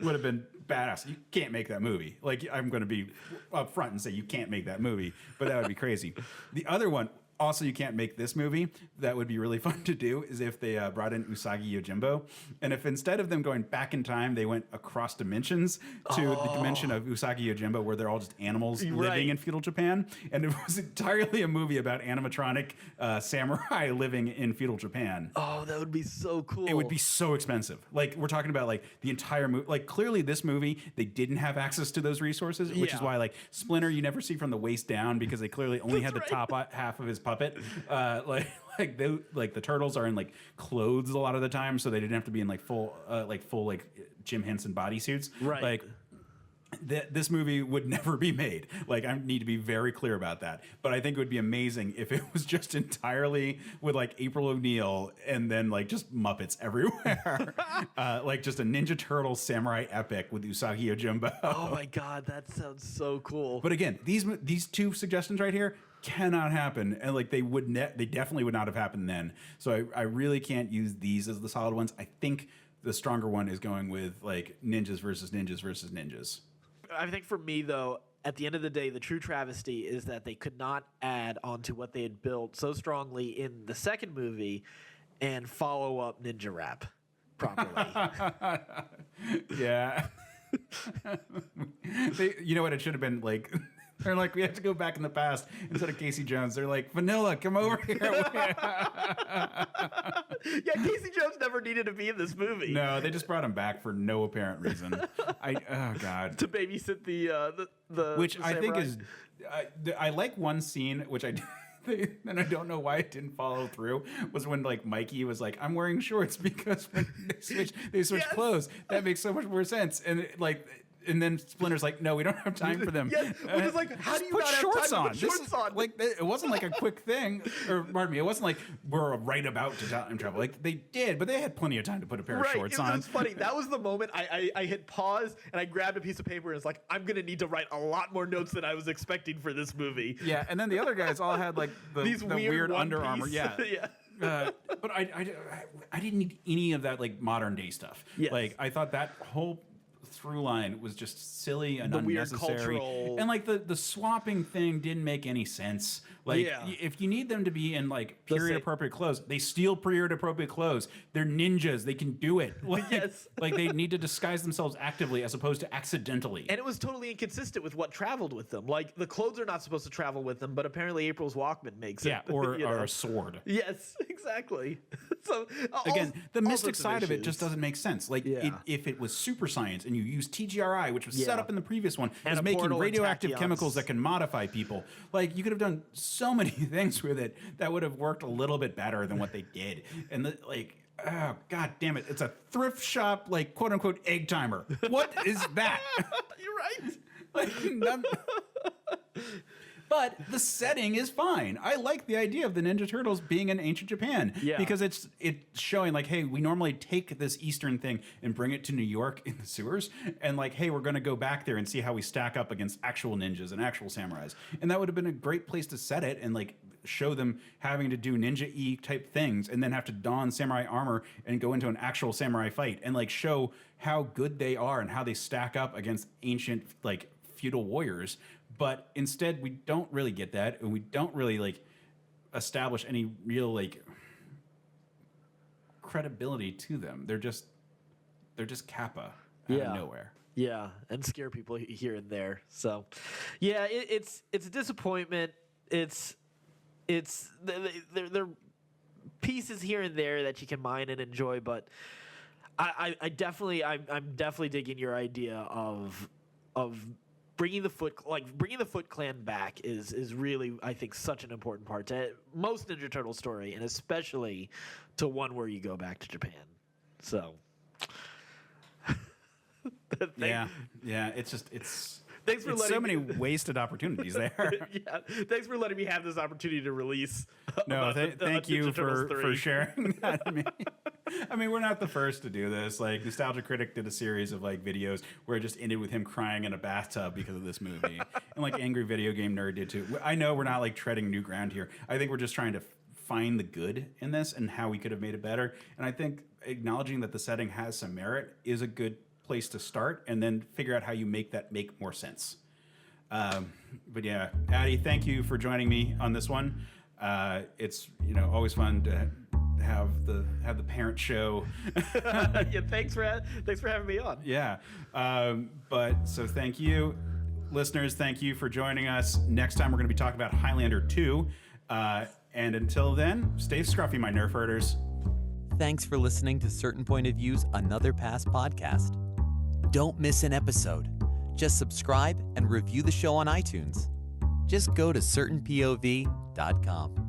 would have been badass. You can't make that movie. Like I'm going to be up front and say you can't make that movie, but that would be crazy. The other one. Also, you can't make this movie. That would be really fun to do is if they brought in Usagi Yojimbo. And if instead of them going back in time, they went across dimensions to the dimension of Usagi Yojimbo where they're all just animals living in feudal Japan. And it was entirely a movie about animatronic samurai living in feudal Japan. Oh, that would be so cool. It would be so expensive. Like we're talking about like the entire movie. Like clearly this movie, they didn't have access to those resources, which is why like Splinter, you never see from the waist down because they clearly only had the top half of his puppet. Like the turtles are in like clothes a lot of the time, so they didn't have to be in like full Jim Henson bodysuits. Right. Like this movie would never be made. Like I need to be very clear about that. But I think it would be amazing if it was just entirely with like April O'Neil and then like just Muppets everywhere. Like just a Ninja Turtle samurai epic with Usagi Yojimbo. Oh my God, that sounds so cool. But again, these two suggestions right here cannot happen, and like they definitely would not have happened then. So I really can't use these as the solid ones. I think the stronger one is going with like ninjas versus ninjas versus ninjas. I think for me though, at the end of the day, the true travesty is that they could not add onto what they had built so strongly in the second movie and follow up Ninja Rap properly. Yeah. You know what it should have been like. They're like, we have to go back in the past instead of Casey Jones. They're like, Vanilla, come over here. Yeah, Casey Jones never needed to be in this movie. No, they just brought him back for no apparent reason. Oh God. To babysit the which the I think samurai. is, I like one scene which I. And I don't know why it didn't follow through. Was when like Mikey was like, "I'm wearing shorts because when they switch clothes. That makes so much more sense." And and then Splinter's like, "No, we don't have time for them." Yes, which is like, how do you put not have shorts time on? to put shorts on? Like it wasn't like a quick thing, or pardon me, it wasn't like we're right about to time travel. Like they did, but they had plenty of time to put a pair of shorts on. It was funny. That was the moment I hit pause and I grabbed a piece of paper and it's like, I'm gonna need to write a lot more notes than I was expecting for this movie. Yeah, and then the other guys all had like the weird Under Armour. Yeah. Yeah. But I didn't need any of that like modern day stuff. Yes. Like I thought that whole through line was just silly and The weird unnecessary. cultural- And like the swapping thing didn't make any sense. Like if you need them to be in like period appropriate clothes, they steal period appropriate clothes. They're ninjas. They can do it. Like, Yes. like they need to disguise themselves actively as opposed to accidentally. And it was totally inconsistent with what traveled with them. Like the clothes are not supposed to travel with them, but apparently April's Walkman makes it. Yeah, or you know? a sword. Yes, exactly. So Again, the all mystic sorts of side of it issues. just doesn't make sense. Like if it was super science and you use TGRI, which was set Yeah. up in the previous one, And as a making portal and radioactive tachyons. chemicals that can modify people, like you could have done so many things with it that would have worked a little bit better than what they did. And oh God damn it! It's a thrift shop, like quote unquote egg timer. What is that? You're right. Like, none. But the setting is fine. I like the idea of the Ninja Turtles being in ancient Japan because it's showing like, hey, we normally take this Eastern thing and bring it to New York in the sewers, and like, hey, we're going to go back there and see how we stack up against actual ninjas and actual samurais, and that would have been a great place to set it and like show them having to do ninja-y type things and then have to don samurai armor and go into an actual samurai fight and like show how good they are and how they stack up against ancient like feudal warriors. But instead, we don't really get that, and we don't really like establish any real like credibility to them. They're just Kappa out of nowhere. Yeah, and scare people here and there. So, yeah, it's a disappointment. They're pieces here and there that you can mine and enjoy, but I'm definitely digging your idea of bringing the Foot Clan back is really, I think, such an important part to most Ninja Turtle story, and especially to one where you go back to Japan. So, Yeah, it's Thanks for it's letting so many me... wasted opportunities there. Yeah, thanks for letting me have this opportunity to release. No, thank you Ninja Turtles for 3. sharing that. I mean, we're not the first to do this. Like, Nostalgia Critic did a series of like videos where it just ended with him crying in a bathtub because of this movie, and like Angry Video Game Nerd did too. I know we're not like treading new ground here. I think we're just trying to find the good in this and how we could have made it better. And I think acknowledging that the setting has some merit is a good place to start, and then figure out how you make that make more sense. But yeah, Addy, thank you for joining me on this one. It's always fun to have the parent show. Yeah, thanks for having me on. Yeah, but so thank you, listeners. Thank you for joining us. Next time we're going to be talking about Highlander 2. And until then, stay scruffy, my Nerf herders. Thanks for listening to Certain Point of View's Another Pass podcast. Don't miss an episode. Just subscribe and review the show on iTunes. Just go to certainpov.com.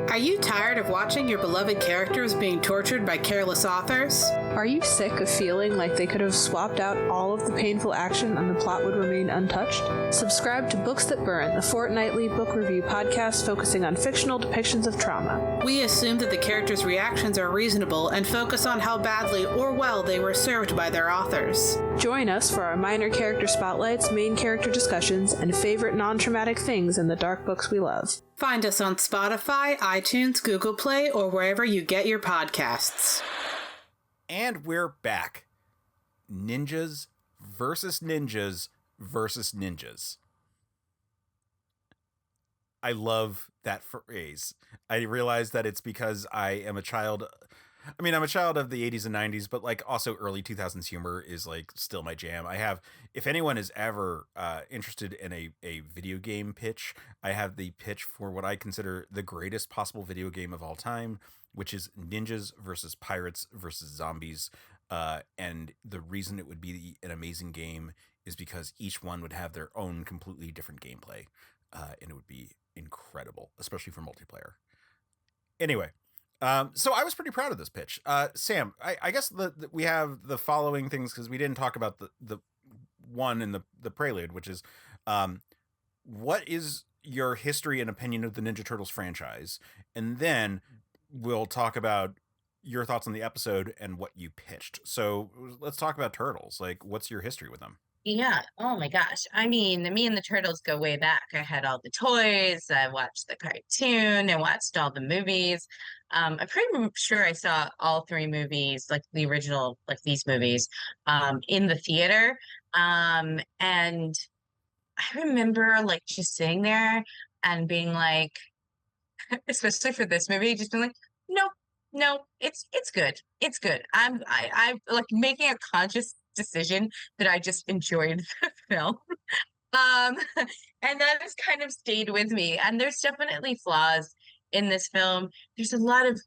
Are you tired of watching your beloved characters being tortured by careless authors? Are you sick of feeling like they could have swapped out all of the painful action and the plot would remain untouched? Subscribe to Books That Burn, the fortnightly book review podcast focusing on fictional depictions of trauma. We assume that the characters' reactions are reasonable and focus on how badly or well they were served by their authors. Join us for our minor character spotlights, main character discussions, and favorite non-traumatic things in the dark books we love. Find us on Spotify, iTunes, Google Play, or wherever you get your podcasts. And we're back. Ninjas versus ninjas versus ninjas. I love that phrase. I realize that it's because I am a child. I mean, I'm a child of the 80s and 90s, but like also early 2000s humor is like still my jam. I have, if anyone is ever interested in a video game pitch, I have the pitch for what I consider the greatest possible video game of all time, which is ninjas versus pirates versus zombies. And the reason it would be an amazing game is because each one would have their own completely different gameplay. And it would be incredible, especially for multiplayer. Anyway. So I was pretty proud of this pitch. Sam, I guess we have the following things because we didn't talk about the one in the prelude, which is what is your history and opinion of the Ninja Turtles franchise? And then we'll talk about your thoughts on the episode and what you pitched. So let's talk about Turtles. Like, what's your history with them? Yeah. Oh my gosh. I mean, me and the Turtles go way back. I had all the toys. I watched the cartoon. I watched all the movies. I'm pretty sure I saw all three movies, like the original, like these movies, in the theater. And I remember like just sitting there and being like, especially for this movie, just being like, no, it's good. It's good. I like making a conscious decision that I just enjoyed the film. And that has kind of stayed with me. And there's definitely flaws in this film. There's a lot of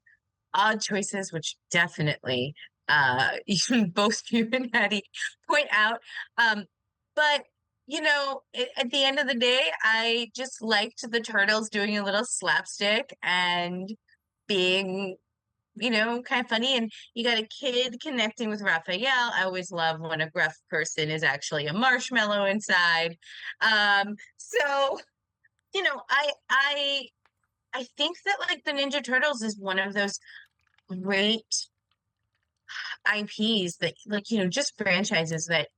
odd choices, which definitely even both you and Addy point out. But at the end of the day, I just liked the Turtles doing a little slapstick and being kind of funny. And you got a kid connecting with Raphael. I always love when a gruff person is actually a marshmallow inside. So, I think that like the Ninja Turtles is one of those great IPs that just franchises that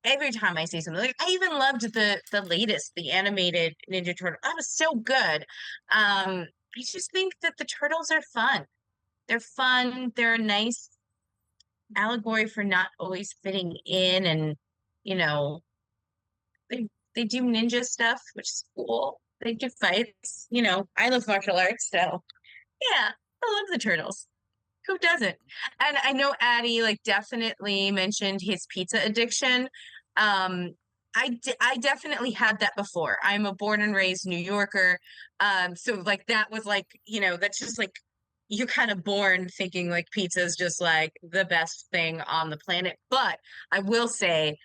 every time I see something, like I even loved the latest, the animated Ninja Turtle. That was so good. I just think that the Turtles are fun. They're fun. They're a nice allegory for not always fitting in, and they do ninja stuff, which is cool. They do fights. I love martial arts, so yeah, I love the Turtles. Who doesn't? And I know Addy like definitely mentioned his pizza addiction. I definitely had that before. I'm a born and raised New Yorker. So like that was like, that's just like you're kind of born thinking like pizza is just like the best thing on the planet. But I will say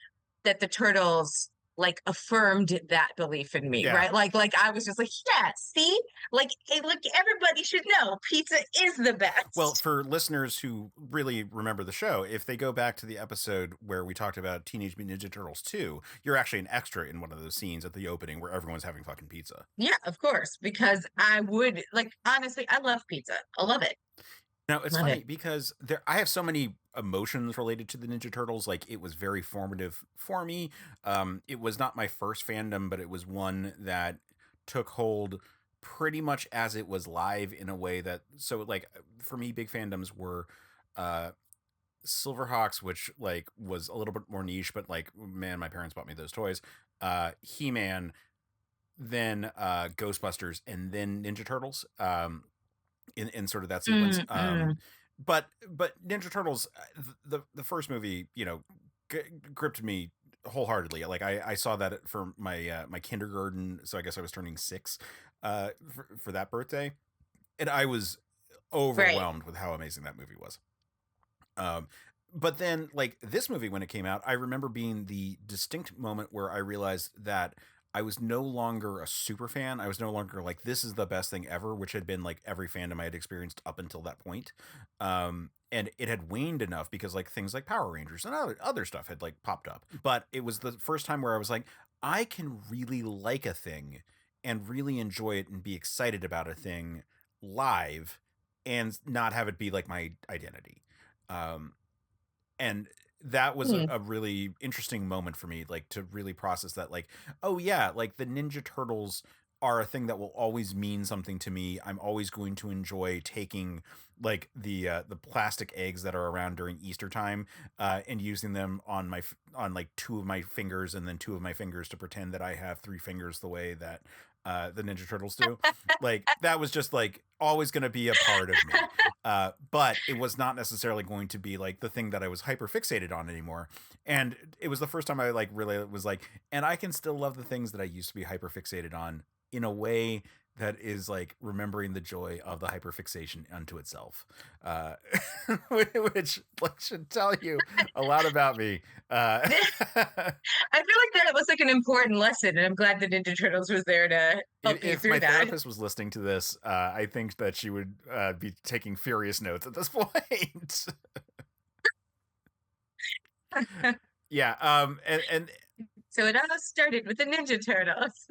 that the turtles like affirmed that belief in me, Yeah. right? Like I was just like, yeah, see, like, hey, look, everybody should know pizza is the best. Well, for listeners who really remember the show, if they go back to the episode where we talked about Teenage Mutant Ninja Turtles 2, you're actually an extra in one of those scenes at the opening where everyone's having fucking pizza. Yeah, of course, because I would like honestly, I love pizza. I love it. Now, it's Love funny it. because I have so many emotions related to the Ninja Turtles. Like, it was very formative for me. It was not my first fandom, but it was one that took hold pretty much as it was live in a way that, so like for me, big fandoms were Silverhawks, which like was a little bit more niche, but like, man, my parents bought me those toys. He-Man, then Ghostbusters, and then Ninja Turtles. In sort of that sequence. But Ninja Turtles, the first movie, gripped me wholeheartedly. Like I saw that for my my kindergarten, so I guess I was turning 6 for that birthday, and I was overwhelmed with how amazing that movie was. But then like this movie, when it came out, I remember being the distinct moment where I realized that I was no longer a super fan. I was no longer like, this is the best thing ever, which had been like every fandom I had experienced up until that point. And it had waned enough because like things like Power Rangers and other stuff had like popped up. But it was the first time where I was like, I can really like a thing and really enjoy it and be excited about a thing live and not have it be like my identity. And that was a really interesting moment for me, like to really process that, like, oh yeah, like the Ninja Turtles are a thing that will always mean something to me. I'm always going to enjoy taking like the plastic eggs that are around during Easter time and using them on on like 2 of my fingers and then 2 of my fingers to pretend that I have 3 fingers the way that the Ninja Turtles do. Like that was just like always going to be a part of me. But it was not necessarily going to be like the thing that I was hyper fixated on anymore. And it was the first time I like really was like, and I can still love the things that I used to be hyper fixated on in a way that is like remembering the joy of the hyperfixation unto itself, which like, should tell you a lot about me. I feel like that was like an important lesson, and I'm glad the Ninja Turtles was there to help you if through my that. therapist was listening to this, I think that she would be taking furious notes at this point. Yeah, and so it all started with the Ninja Turtles.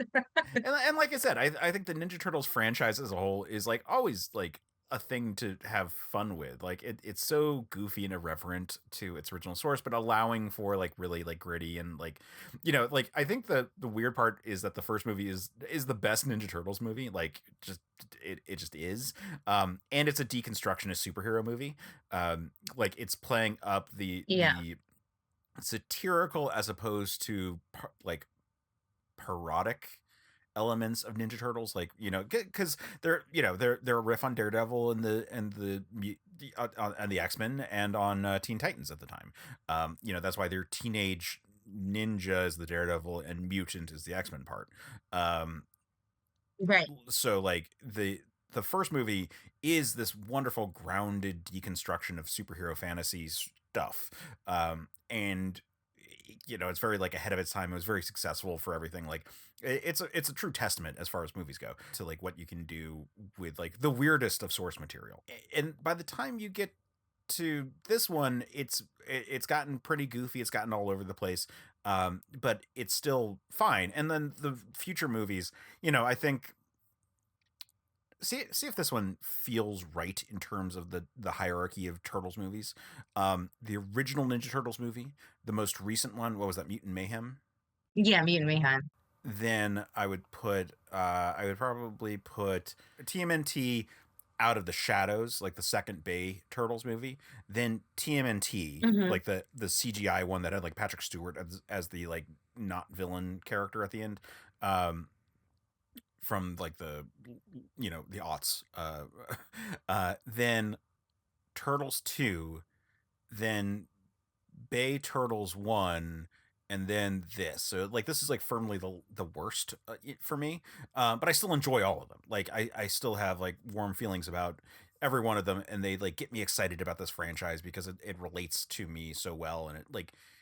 and like I said, I think the Ninja Turtles franchise as a whole is like always like a thing to have fun with. Like it's so goofy and irreverent to its original source, but allowing for like really like gritty and like, like I think the weird part is that the first movie is the best Ninja Turtles movie. Like just it just is. And it's a deconstructionist superhero movie. Like it's playing up the satirical as opposed to like parodic elements of Ninja Turtles, like because they're they're a riff on Daredevil and the X-Men and on Teen Titans at the time. That's why they're Teenage Ninja is the Daredevil and Mutant is the X-Men part. Right. So like the first movie is this wonderful grounded deconstruction of superhero fantasy stuff. And it's very like ahead of its time. It was very successful for everything. Like it's a true testament as far as movies go to like what you can do with like the weirdest of source material. And by the time you get to this one, it's gotten pretty goofy. It's gotten all over the place. But it's still fine. And then the future movies, I think see if this one feels right in terms of the hierarchy of Turtles movies. The original Ninja Turtles movie, the most recent one, what was that, Mutant Mayhem? Yeah, Mutant Mayhem. Then I would probably put TMNT Out of the Shadows, like the second Bay Turtles movie. Then TMNT, like the CGI one that had like Patrick Stewart as the like not villain character at the end. From like the aughts, then Turtles 2, then Bay Turtles 1, and then this. So like this is like firmly the worst for me. But I still enjoy all of them. Like I still have like warm feelings about every one of them, and they like get me excited about this franchise because it relates to me so well, and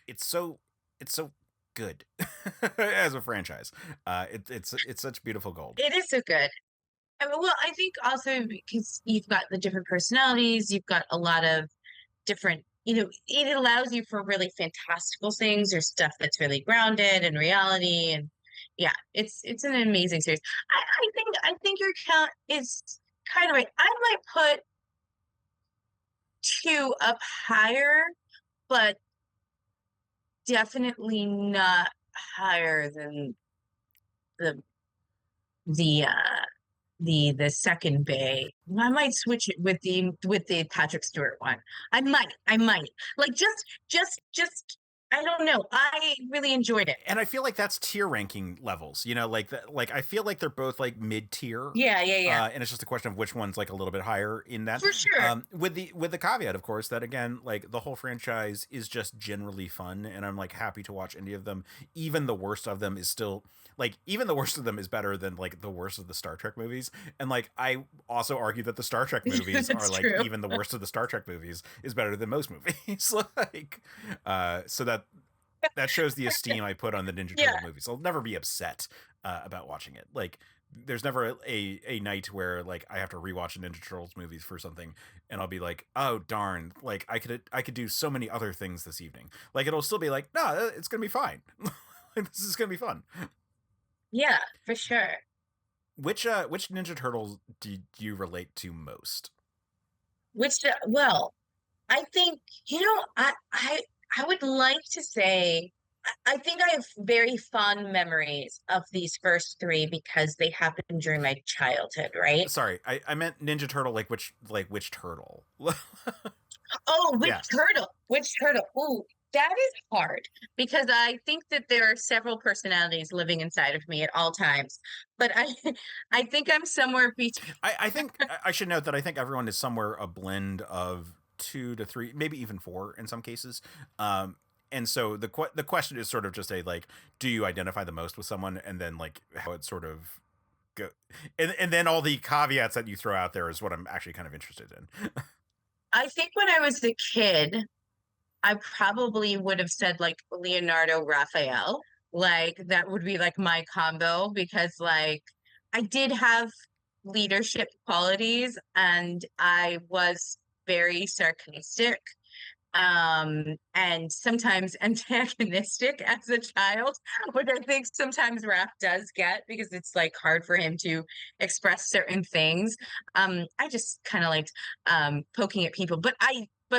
it's so it's so good as a franchise. It's such beautiful gold. It is so good. I mean, well, I think also because you've got the different personalities, you've got a lot of different, it allows you for really fantastical things or stuff that's really grounded in reality. And yeah, it's an amazing series. I think your count is kind of right. I might put two up higher, but definitely not higher than the the the second Bay. I might switch it with the Patrick Stewart one. I might like just I don't know. I really enjoyed it. And I feel like that's tier ranking levels, like like I feel like they're both like mid tier. Yeah. And it's just a question of which one's like a little bit higher in that. For sure. With the caveat, of course, that again, like the whole franchise is just generally fun, and I'm like happy to watch any of them. Even the worst of them is still like even the worst of them is better than like the worst of the Star Trek movies. And like I also argue that the Star Trek movies are like true. even the worst of the Star Trek movies is better than most movies. Like so that shows the esteem I put on the Ninja Turtle movies. I'll never be upset about watching it. Like, there's never a night where like I have to rewatch a Ninja Turtles movies for something, and I'll be like, oh darn, like I could do so many other things this evening. Like it'll still be like, no, it's gonna be fine. Like, this is gonna be fun. Yeah, for sure. Which Ninja Turtles do you relate to most? Well, I think I would like to say I think I have very fond memories of these first three because they happened during my childhood, right? Sorry, I meant Ninja Turtle, like which turtle? Oh, Yeah. turtle? Which turtle? Ooh, that is hard because I think that there are several personalities living inside of me at all times. But I think I'm somewhere between. I think I should note that I think everyone is somewhere a blend of 2 to 3, maybe even 4 in some cases. And so the question is sort of just like, do you identify the most with someone, and then like how it sort of go, and then all the caveats that you throw out there is what I'm actually kind of interested in. I think when I was a kid, I probably would have said like Leonardo Raphael. Like that would be like my combo because like I did have leadership qualities and I was very sarcastic and sometimes antagonistic as a child, which I think sometimes Raph does get because it's like hard for him to express certain things. I just kind of liked poking at people, but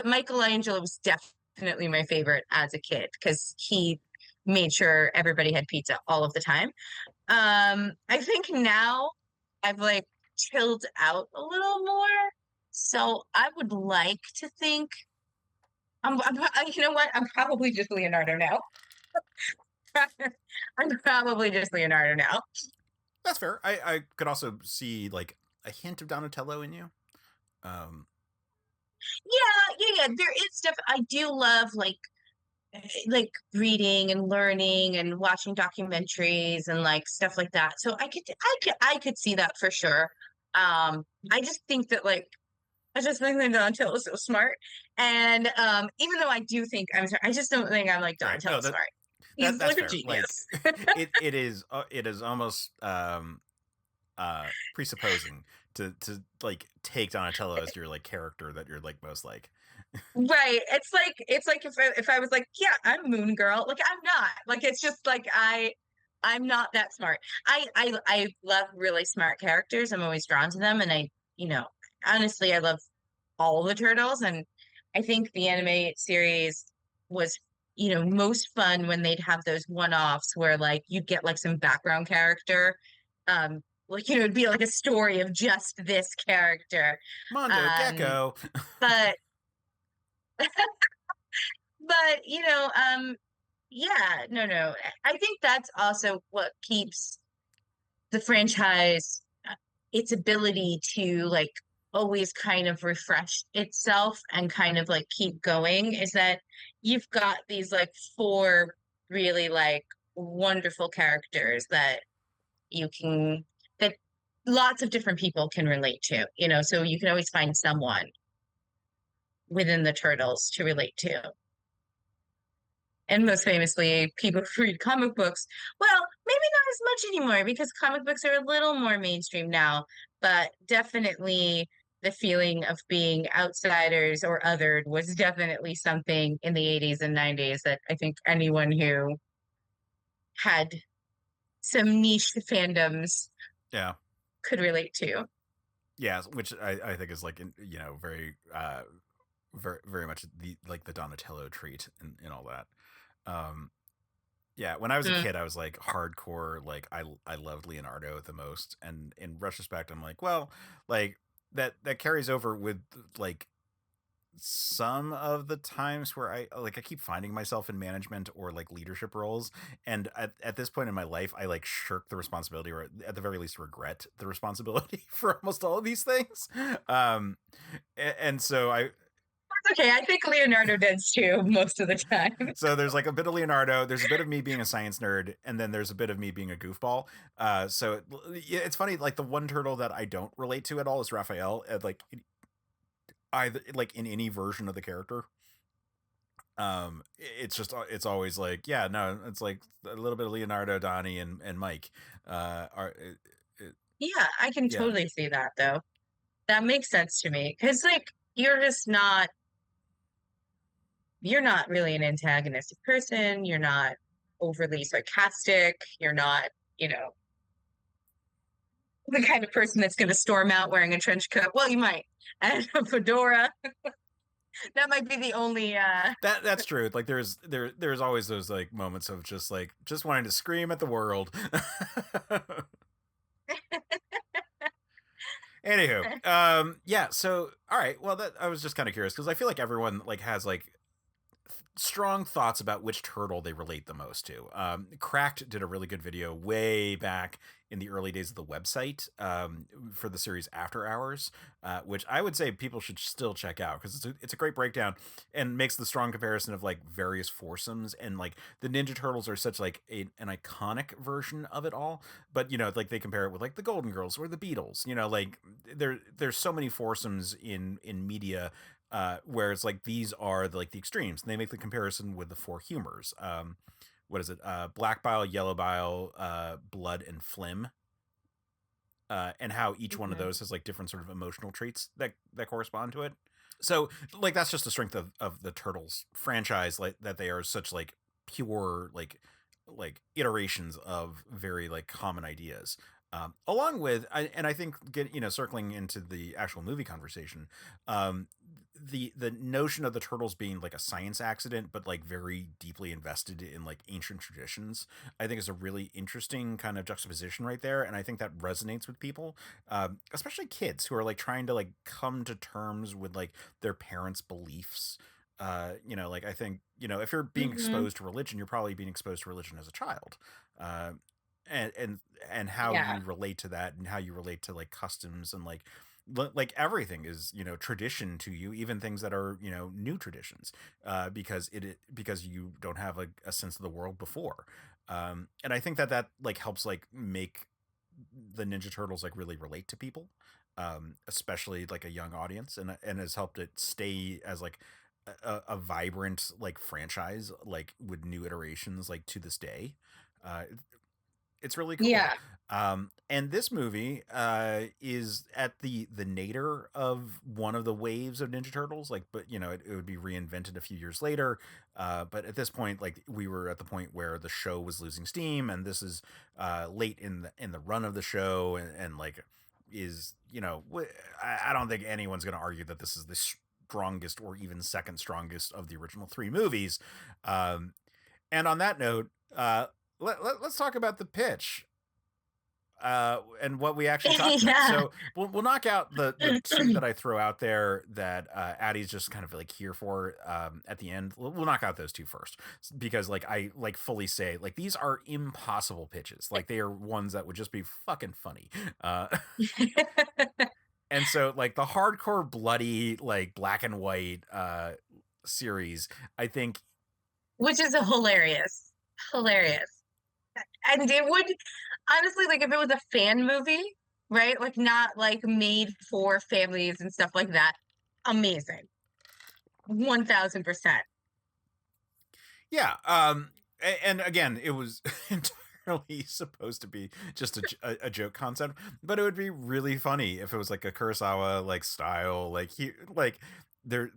Michelangelo was definitely my favorite as a kid because he made sure everybody had pizza all of the time. I think now I've like chilled out a little more, so I would like to think you know what? I'm probably just Leonardo now. I'm probably just Leonardo now. That's fair. I could also see like a hint of Donatello in you. Yeah. There is stuff I do love, like reading and learning and watching documentaries and like stuff like that. So I could see that for sure. I just think that like I just think that Donatello is so smart. And even though I do think I'm sorry, I just don't think I'm like Donatello smart. He's that's like a fair. genius. Like, it is almost presupposing to like take Donatello as your like character that you're like most like. Right. It's like if I was like, yeah, I'm Moon Girl. Like I'm not. Like it's just like I'm not that smart. I love really smart characters. I'm always drawn to them, and honestly, I love all the turtles, and I think the anime series was, most fun when they'd have those one-offs where like you'd get like some background character, like it'd be like a story of just this character. Mondo Gecko. But yeah, no. I think that's also what keeps the franchise its ability to like always kind of refresh itself and kind of like keep going is that you've got these like 4 really like wonderful characters that that lots of different people can relate to, so you can always find someone within the Turtles to relate to. And most famously, people who read comic books. Well, maybe not as much anymore because comic books are a little more mainstream now, but definitely the feeling of being outsiders or othered was definitely something in the 80s and 90s that I think anyone who had some niche fandoms Yeah. could relate to. Yeah, which I think is like, very, very, very much the Donatello treat and all that. Yeah, when I was a Mm. kid, I was like hardcore, like I loved Leonardo the most. And in retrospect, I'm like, well, like that carries over with like some of the times where I keep finding myself in management or like leadership roles. And at this point in my life, I like shirk the responsibility, or at the very least regret the responsibility for almost all of these things. And so That's okay. I think Leonardo does too most of the time. so there's like a bit of Leonardo, there's a bit of me being a science nerd, and then there's a bit of me being a goofball. So it's funny, like the one turtle that I don't relate to at all is Raphael. Like either like in any version of the character. It's always like, yeah, no, it's like a little bit of Leonardo, Donnie, and Mike. Yeah, I can Yeah. totally see that though. That makes sense to me because like you're not really an antagonistic person. You're not overly sarcastic. You're not, the kind of person that's going to storm out wearing a trench coat. Well, you might, and a fedora. That might be the only. That's true. Like there's always those like moments of just wanting to scream at the world. Anywho, yeah. So all right. Well, that I was just kind of curious because I feel like everyone like has like strong thoughts about which turtle they relate the most to. Cracked did a really good video way back in the early days of the website for the series After Hours, which I would say people should still check out because it's a great breakdown and makes the strong comparison of like various foursomes, and like the Ninja Turtles are such like an iconic version of it all. But like they compare it with like the Golden Girls or the Beatles. Like there's so many foursomes in media, where it's like these are the extremes, and they make the comparison with the four humors. What is it? Black bile, yellow bile, blood, and phlegm. And how each one of those has like different sort of emotional traits that correspond to it. So like that's just the strength of the Turtles franchise, like that they are such like pure like iterations of very like common ideas. Along with, and I think circling into the actual movie conversation, the notion of the Turtles being like a science accident, but like very deeply invested in like ancient traditions, I think is a really interesting kind of juxtaposition right there. And I think that resonates with people, especially kids who are like trying to like come to terms with like their parents' beliefs. Like I think, if you're being exposed to religion, you're probably being exposed to religion as a child. And how you relate to that, and how you relate to like customs, and like everything is tradition to you, even things that are new traditions, because you don't have a sense of the world before, and I think that like helps like make the Ninja Turtles like really relate to people, especially like a young audience, and has helped it stay as like a vibrant like franchise, like with new iterations like to this day. It's really cool. Yeah. And this movie is at the nadir of one of the waves of Ninja Turtles. Like, but it would be reinvented a few years later. But at this point, like we were at the point where the show was losing steam, and this is late in the run of the show, and like is I don't think anyone's going to argue that this is the strongest or even second strongest of the original three movies. And on that note, let's talk about the pitch, and what we actually talked about. So we'll knock out the two that I throw out there that Addy's just kind of like here for at the end. We'll knock out those two first, because like I like fully say like these are impossible pitches. Like they are ones that would just be fucking funny. And so like the hardcore bloody like black and white series, I think, which is hilarious. hilarious. And it would honestly, like, if it was a fan movie, right? Like, not like made for families and stuff like that. Amazing. 1000%. Yeah. And again, it was entirely supposed to be just a joke concept, but it would be really funny if it was like a Kurosawa like style, like he like there.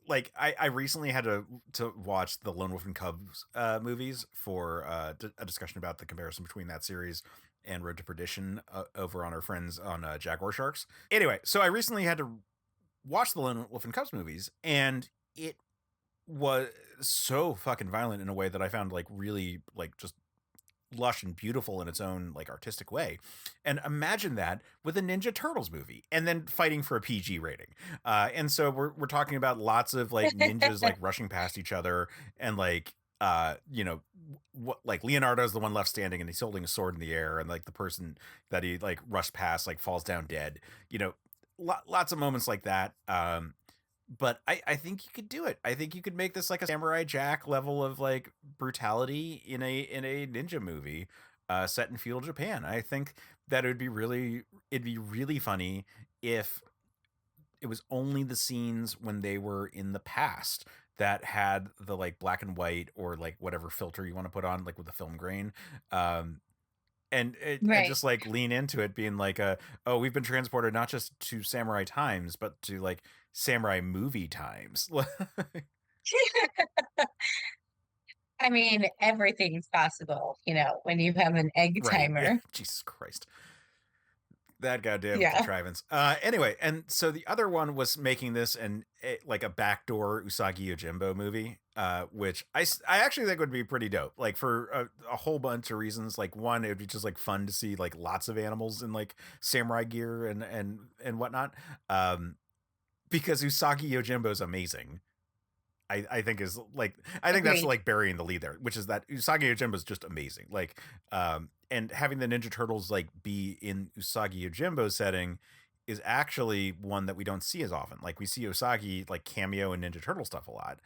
Like I recently had to watch the Lone Wolf and Cubs movies for a discussion about the comparison between that series and Road to Perdition over on our friends on Jaguar Sharks. Anyway, so I recently had to watch the Lone Wolf and Cubs movies, and it was so fucking violent in a way that I found like really like just lush and beautiful in its own like artistic way. And imagine that with a Ninja Turtles movie and then fighting for a PG rating. And so we're talking about lots of like ninjas like rushing past each other and like what like Leonardo's the one left standing and he's holding a sword in the air and like the person that he like rushed past like falls down dead. Lots of moments like that. But I think you could do it. I think you could make this like a Samurai Jack level of like brutality in a ninja movie set in feudal Japan. I think that it'd be really funny if it was only the scenes when they were in the past that had the like black and white or like whatever filter you want to put on, like with the film grain. And just like lean into it being like we've been transported not just to samurai times but to like samurai movie times. I mean, everything's possible, when you have an egg timer. Yeah. Jesus Christ, that goddamn contrivance. Anyway, and so the other one was making this like a backdoor Usagi Yojimbo movie, which I actually think would be pretty dope. Like for a whole bunch of reasons. Like one, it would be just like fun to see like lots of animals in like samurai gear and whatnot. Because Usagi Yojimbo is amazing. I think is like Agreed. That's like burying the lead there, which is that Usagi Yojimbo is just amazing. Like and having the Ninja Turtles like be in Usagi Yojimbo's setting is actually one that we don't see as often. Like we see Usagi like cameo in Ninja Turtle stuff a lot.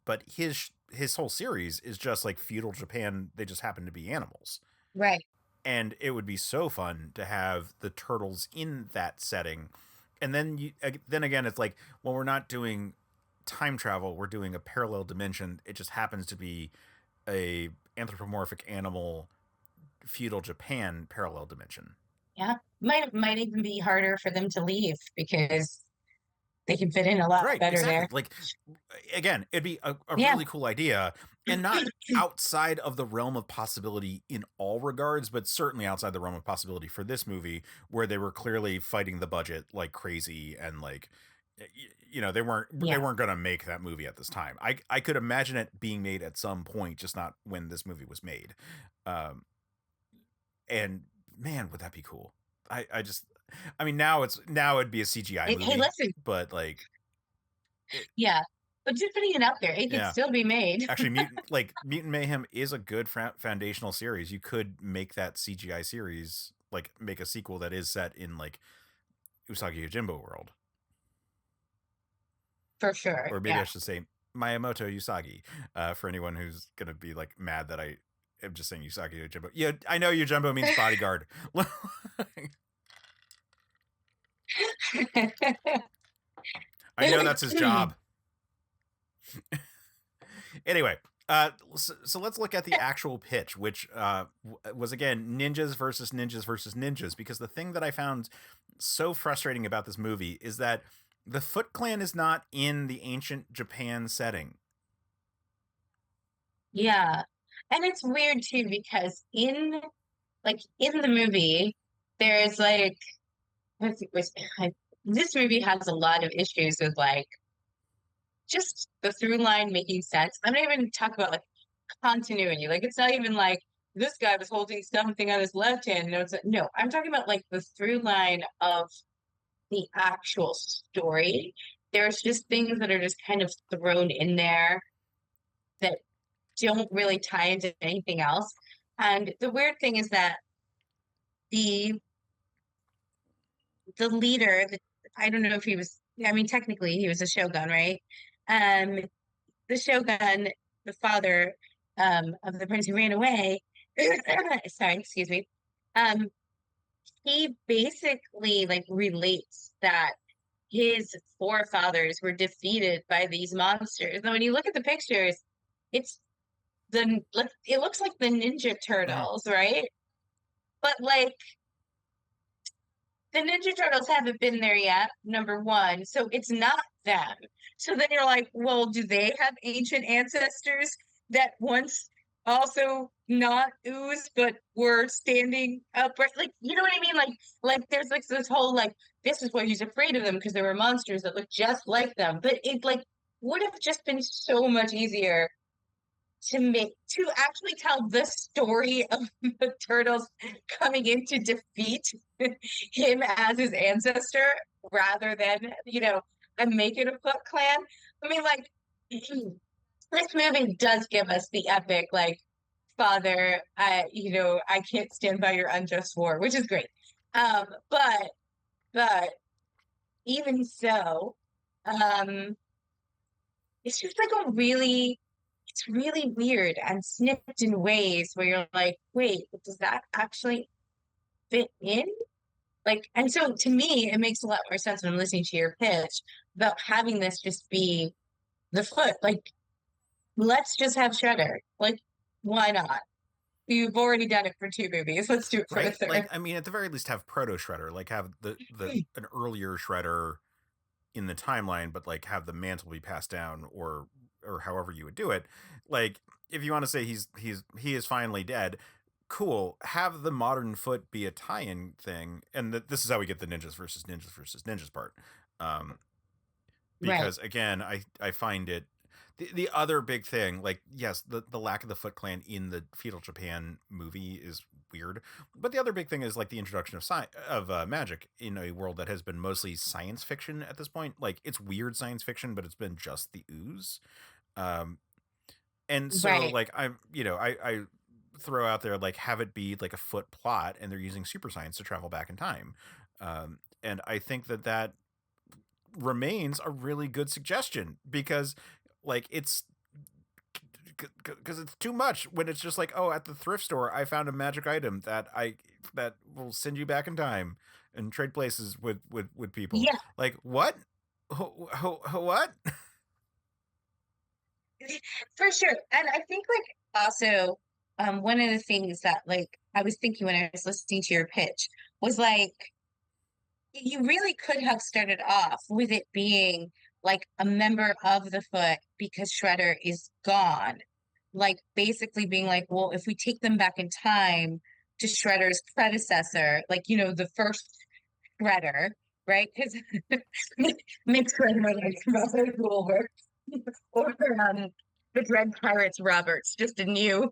But his whole series is just like feudal Japan. They just happen to be animals. Right. And it would be so fun to have the turtles in that setting. And then then again, it's like, well, we're not doing time travel. We're doing a parallel dimension. It just happens to be a anthropomorphic animal feudal Japan parallel dimension. Yeah. Might even be harder for them to leave because they can fit in a lot better exactly. There. Like, again, it'd be a really cool idea and not outside of the realm of possibility in all regards, but certainly outside the realm of possibility for this movie where they were clearly fighting the budget like crazy and like, they weren't going to make that movie at this time. I could imagine it being made at some point, just not when this movie was made. And man, would that be cool? Now it'd be a CGI movie. Hey, listen. But like, but just putting it out there, it could still be made. Actually, Mutant Mayhem is a good foundational series. You could make that CGI series, like make a sequel that is set in like Usagi Yojimbo world. For sure. Or maybe I should say Miyamoto Usagi, for anyone who's gonna be like mad that I am just saying Usagi Yojimbo. Yeah, I know Yojimbo means bodyguard. I know that's his job. Anyway, so let's look at the actual pitch, which was again ninjas versus ninjas versus ninjas. Because the thing that I found so frustrating about this movie is that the Foot Clan is not in the ancient Japan setting. Yeah, and it's weird too because in the movie, there's like this movie has a lot of issues with like just the through line making sense. I'm not even talking about like continuity. Like it's not even like this guy was holding something on his left hand. No, I'm talking about like the through line of the actual story. There's just things that are just kind of thrown in there that don't really tie into anything else. And the weird thing is that the leader, I don't know if he was, technically he was a shogun, right? The shogun, the father, of the prince who ran away, sorry, excuse me, he basically like relates that his forefathers were defeated by these monsters. And when you look at the pictures, it's it looks like the Ninja Turtles, right? But like the Ninja Turtles haven't been there yet, number one. So it's not them. So then you're like, well, do they have ancient ancestors that once also not ooze but were standing upright? Like, you know what I mean? Like there's like this whole like this is why he's afraid of them because there were monsters that look just like them. But it like would have just been so much easier to actually tell the story of the turtles coming in to defeat him as his ancestor rather than make it a Foot Clan. I mean, like this movie does give us the epic like father, I can't stand by your unjust war, which is great. But even so, it's just like it's really weird and snipped in ways where you're like, wait, does that actually fit in? Like, and so to me, it makes a lot more sense when I'm listening to your pitch about having this just be the Foot. Like, let's just have Shredder. Like, why not? You've already done it for 2 movies. Let's do it for the third. Like, I mean, at the very least, have Proto Shredder. Like, have an earlier Shredder in the timeline, but like have the mantle be passed down, or however you would do it. Like, if you want to say he is finally dead, cool. Have the modern Foot be a tie-in thing, and this is how we get the ninjas versus ninjas part. Because again, I find it the other big thing, like, yes, the lack of the Foot Clan in the feudal Japan movie is weird, but the other big thing is like the introduction of magic in a world that has been mostly science fiction at this point. Like, it's weird science fiction, but it's been just the ooze. And so like I throw out there, like, have it be like a Foot plot and they're using super science to travel back in time. And I think that remains a really good suggestion, because like it's too much when it's just like, oh, at the thrift store I found a magic item that will send you back in time and trade places with people. Yeah. Like, what? What? For sure. And I think like also one of the things that like I was thinking when I was listening to your pitch was like you really could have started off with it being like a member of the Foot because Shredder is gone. Like basically being like, well, if we take them back in time to Shredder's predecessor, like, the first Shredder, right? Because make Shredder like Robert Goldberg or the Dread Pirates Roberts, just a new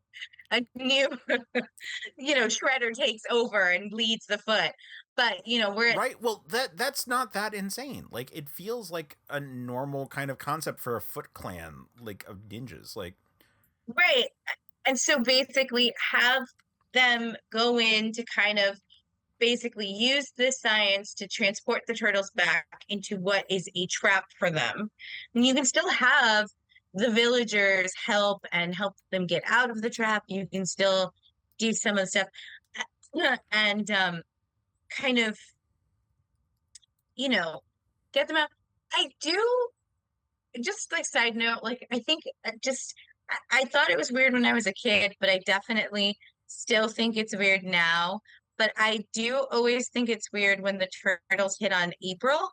Shredder takes over and leads the Foot. But we're right. Well, that's not that insane. Like, it feels like a normal kind of concept for a Foot Clan, like, of ninjas. Like, right. And so basically have them go in to kind of basically use the science to transport the turtles back into what is a trap for them. And you can still have the villagers help them get out of the trap. You can still do some of the stuff and kind of get them out. I do, just like side note, like I think I thought it was weird when I was a kid, but I definitely still think it's weird now. But I do always think it's weird when the turtles hit on April.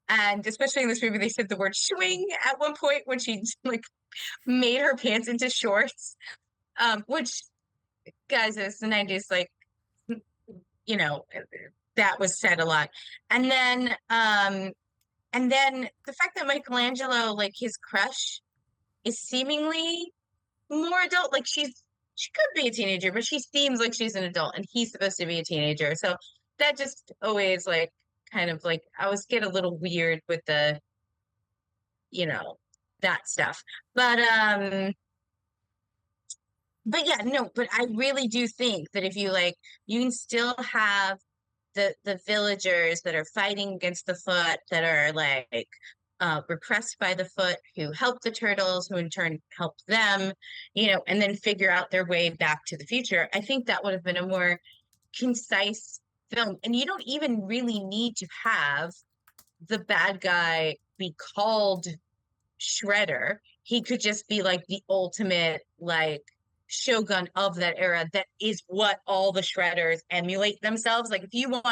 And especially in this movie, they said the word swing at one point when she like made her pants into shorts. Which, guys, it's the 90s, like, that was said a lot. And then the fact that Michelangelo, like, his crush is seemingly more adult. Like, she could be a teenager, but she seems like she's an adult and he's supposed to be a teenager. So that just always like kind of like I always get a little weird with the that stuff. But yeah, no, but I really do think that if you you can still have the villagers that are fighting against the Foot, that are like repressed by the Foot, who helped the Turtles, who in turn helped them, and then figure out their way back to the future. I think that would have been a more concise film. And you don't even really need to have the bad guy be called Shredder. He could just be like the ultimate like shogun of that era. That is what all the Shredders emulate themselves. Like if you don't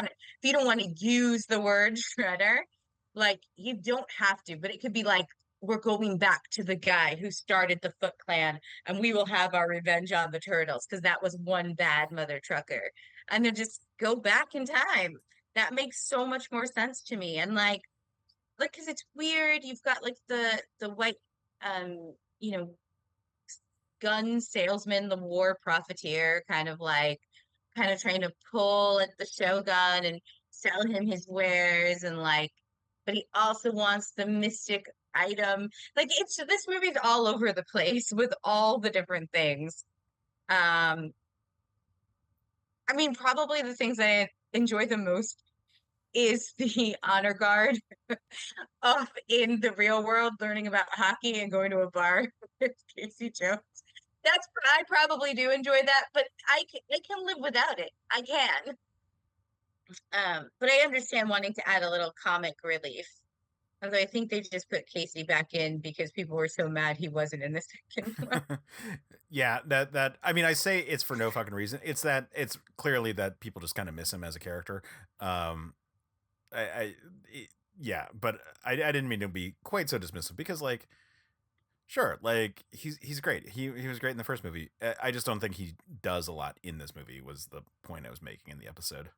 want to use the word Shredder, like you don't have to, but it could be like, we're going back to the guy who started the Foot Clan and we will have our revenge on the Turtles because that was one bad mother trucker. And then just go back in time. That makes so much more sense to me. And like because it's weird, you've got like the white you know gun salesman, the war profiteer, kind of trying to pull at the Shogun and sell him his wares, and like, but he also wants the mystic item. Like this movie's all over the place with all the different things. I mean, probably the things I enjoy the most is the honor guard of in the real world learning about hockey and going to a bar with Casey Jones. I probably do enjoy that, but I can live without it. I can. But I understand wanting to add a little comic relief. Although I think they just put Casey back in because people were so mad he wasn't in the second one. Yeah, that I mean, I say it's for no fucking reason. It's clearly that people just kind of miss him as a character. Yeah, but I didn't mean to be quite so dismissive because like, sure, like he's great. He was great in the first movie. I just don't think he does a lot in this movie. Was the point I was making in the episode.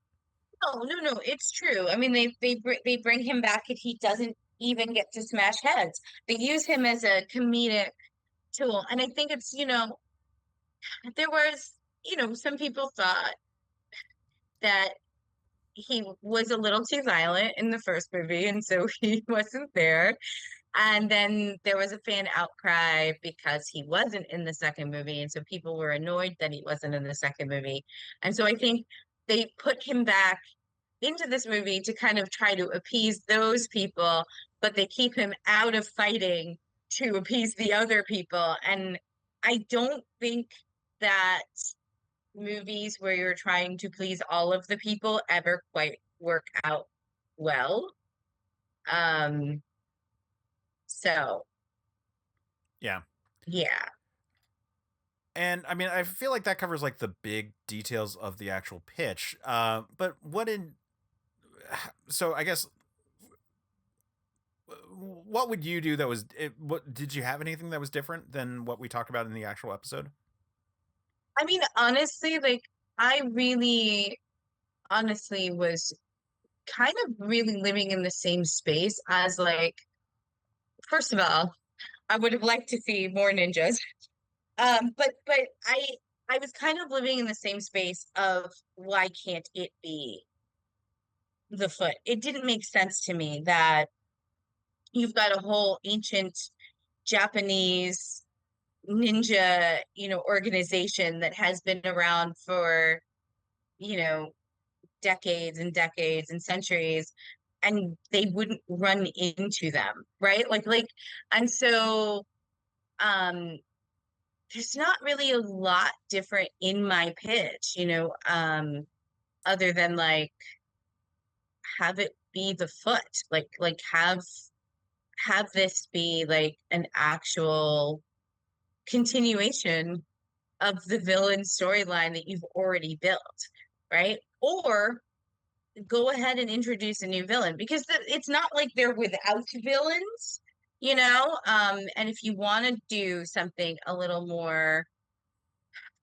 No, it's true. I mean, they bring him back and he doesn't even get to smash heads. They use him as a comedic tool, and I think it's there was some people thought that he was a little too violent in the first movie, and so he wasn't there. And then there was a fan outcry because he wasn't in the second movie, and so people were annoyed that he wasn't in the second movie. And so I think they put him back into this movie to kind of try to appease those people, but they keep him out of fighting to appease the other people. And I don't think that movies where you're trying to please all of the people ever quite work out well. So yeah. And I mean, I feel like that covers like the big details of the actual pitch. But so I guess what would you do that was what did you have anything that was different than what we talked about in the actual episode? I mean, honestly, like I really honestly was kind of really living in the same space as like, first of all, I would have liked to see more ninjas. But I was kind of living in the same space of why can't it be the Foot? It didn't make sense to me that you've got a whole ancient Japanese ninja, organization that has been around for, decades and decades and centuries, and they wouldn't run into them, right? And so, there's not really a lot different in my pitch, other than like have it be the Foot, like have this be like an actual continuation of the villain storyline that you've already built, right? Or go ahead and introduce a new villain, because it's not like they're without villains, and if you want to do something a little more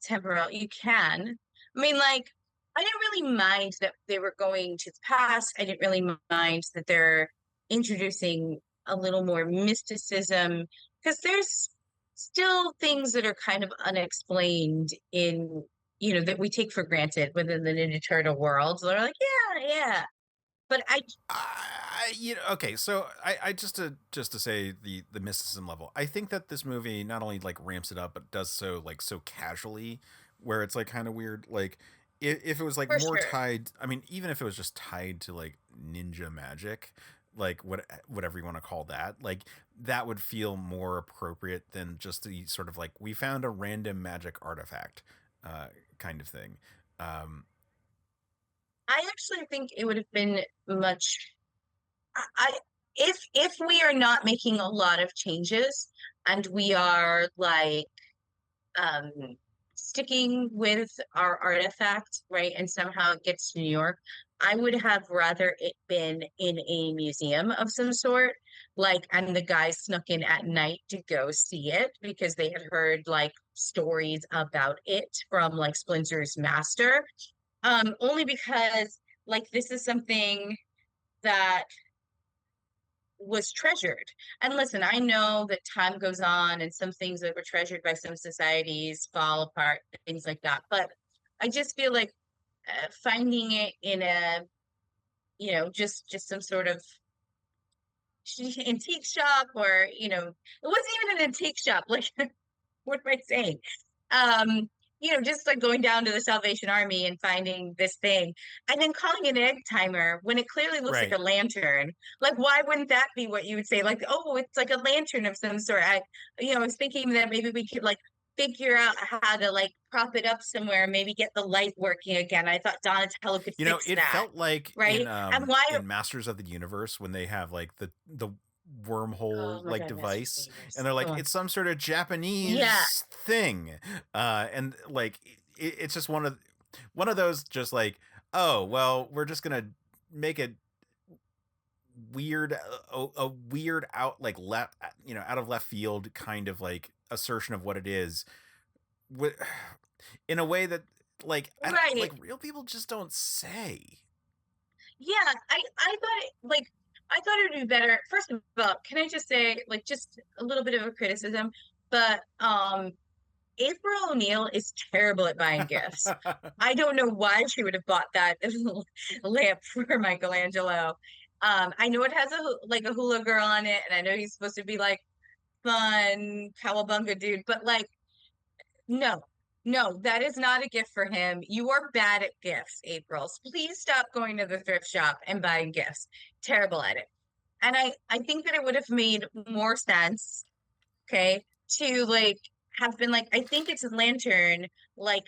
temporal, you can. I mean, like, I didn't really mind that they were going to the past. I didn't really mind that they're introducing a little more mysticism, because there's still things that are kind of unexplained in, that we take for granted within the Ninja Turtle world. So they're like, yeah. But okay, so I just to say the mysticism level, I think that this movie not only like ramps it up, but does so like so casually, where it's like kind of weird. Like if it was like more tied, I mean, even if it was just tied to like ninja magic, like whatever you want to call that, like that would feel more appropriate than just the sort of like we found a random magic artifact kind of thing. I actually think it would have been much. I if we are not making a lot of changes and we are like um sticking with our artifact, right, and somehow it gets to New York, I would have rather it been in a museum of some sort, like, and the guys snuck in at night to go see it because they had heard like stories about it from like Splinter's master. Only because like this is something that was treasured. And listen, I know that time goes on and some things that were treasured by some societies fall apart, things like that. But I just feel like finding it in a, just some sort of antique shop, or, it wasn't even an antique shop. Like, what am I saying? Just like going down to the Salvation Army and finding this thing and then calling it an egg timer when it clearly looks like Right. a lantern. Like, why wouldn't that be what you would say? Like, oh, it's like a lantern of some sort. I was thinking that maybe we could like figure out how to like prop it up somewhere and maybe get the light working again. I thought Donatello could fix It that. felt like right? And why? in Masters of the Universe when they have like the wormhole Oh my like God, device, Masters. and they're like Go on. it's some sort of Japanese Yeah. thing, and like it's just one of those just like, oh well, we're just gonna make it weird, a weird out like left, out of left field kind of like assertion of what it is, in a way that like Right. like real people just don't say. Yeah, I thought I thought it would be better. First of all, can I just say, like, just a little bit of a criticism, but April O'Neil is terrible at buying gifts. I don't know why she would have bought that lamp for Michelangelo. I know it has a hula girl on it, and I know he's supposed to be like fun cowabunga dude, but like, no, that is not a gift for him. You are bad at gifts, April. So please stop going to the thrift shop and buying gifts. Terrible at it. And I think that it would have made more sense, okay, to like have been like, I think it's a lantern, like,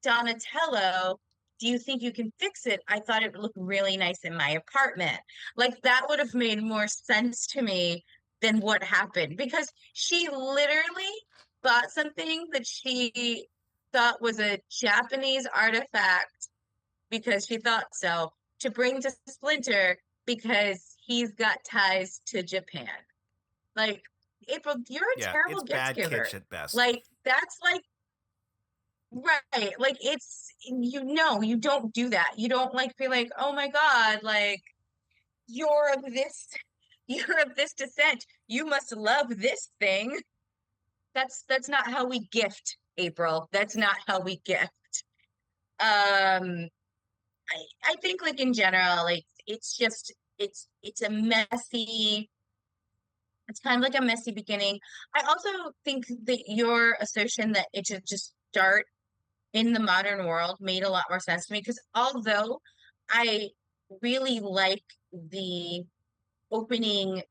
Donatello, do you think you can fix it? I thought it would look really nice in my apartment. Like, that would have made more sense to me than what happened, because she literally bought something that she thought was a Japanese artifact because she thought so, to bring to Splinter because he's got ties to Japan. Like, April, you're a Yeah, terrible it's gift bad giver. kitsch at best. Like, that's like, right. Like, it's, you don't do that. You don't like be like, oh my God, like, you're of this, you're of this descent. You must love this thing. That's not how we gift, April. That's not how we gift. Um, I think, like, in general, like, it's just it's a messy, it's kind of like a messy beginning. I also think that your assertion that it should just start in the modern world made a lot more sense to me, because although I really like the opening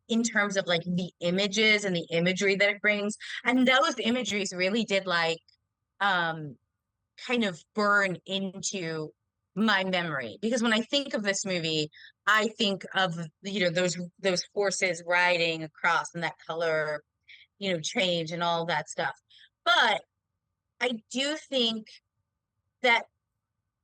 in terms of like the images and the imagery that it brings, and those imageries really did like kind of burn into my memory, because when I think of this movie, I think of those horses riding across and that color change and all that stuff. But I do think that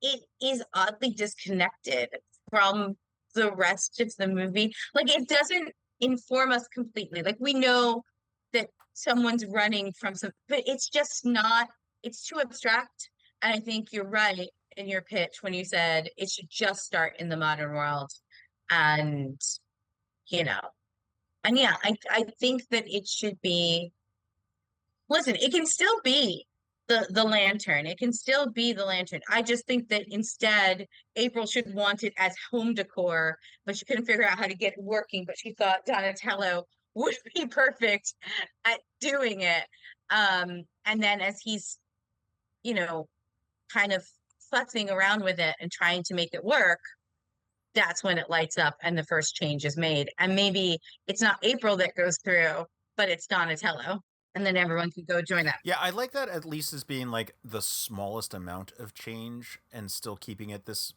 it is oddly disconnected from the rest of the movie. Like, it doesn't inform us completely. Like, we know that someone's running from some, but it's just not, it's too abstract. And I think you're right in your pitch when you said it should just start in the modern world. And, you know, and yeah, I think that it should be, listen, it can still be the lantern. It can still be the lantern. I just think that instead April should want it as home decor, but she couldn't figure out how to get it working. But she thought Donatello would be perfect at doing it. And then as he's, kind of futzing around with it and trying to make it work, that's when it lights up and the first change is made. And maybe it's not April that goes through, but it's Donatello. And then everyone can go join that. Yeah, I like that at least as being like the smallest amount of change and still keeping it this,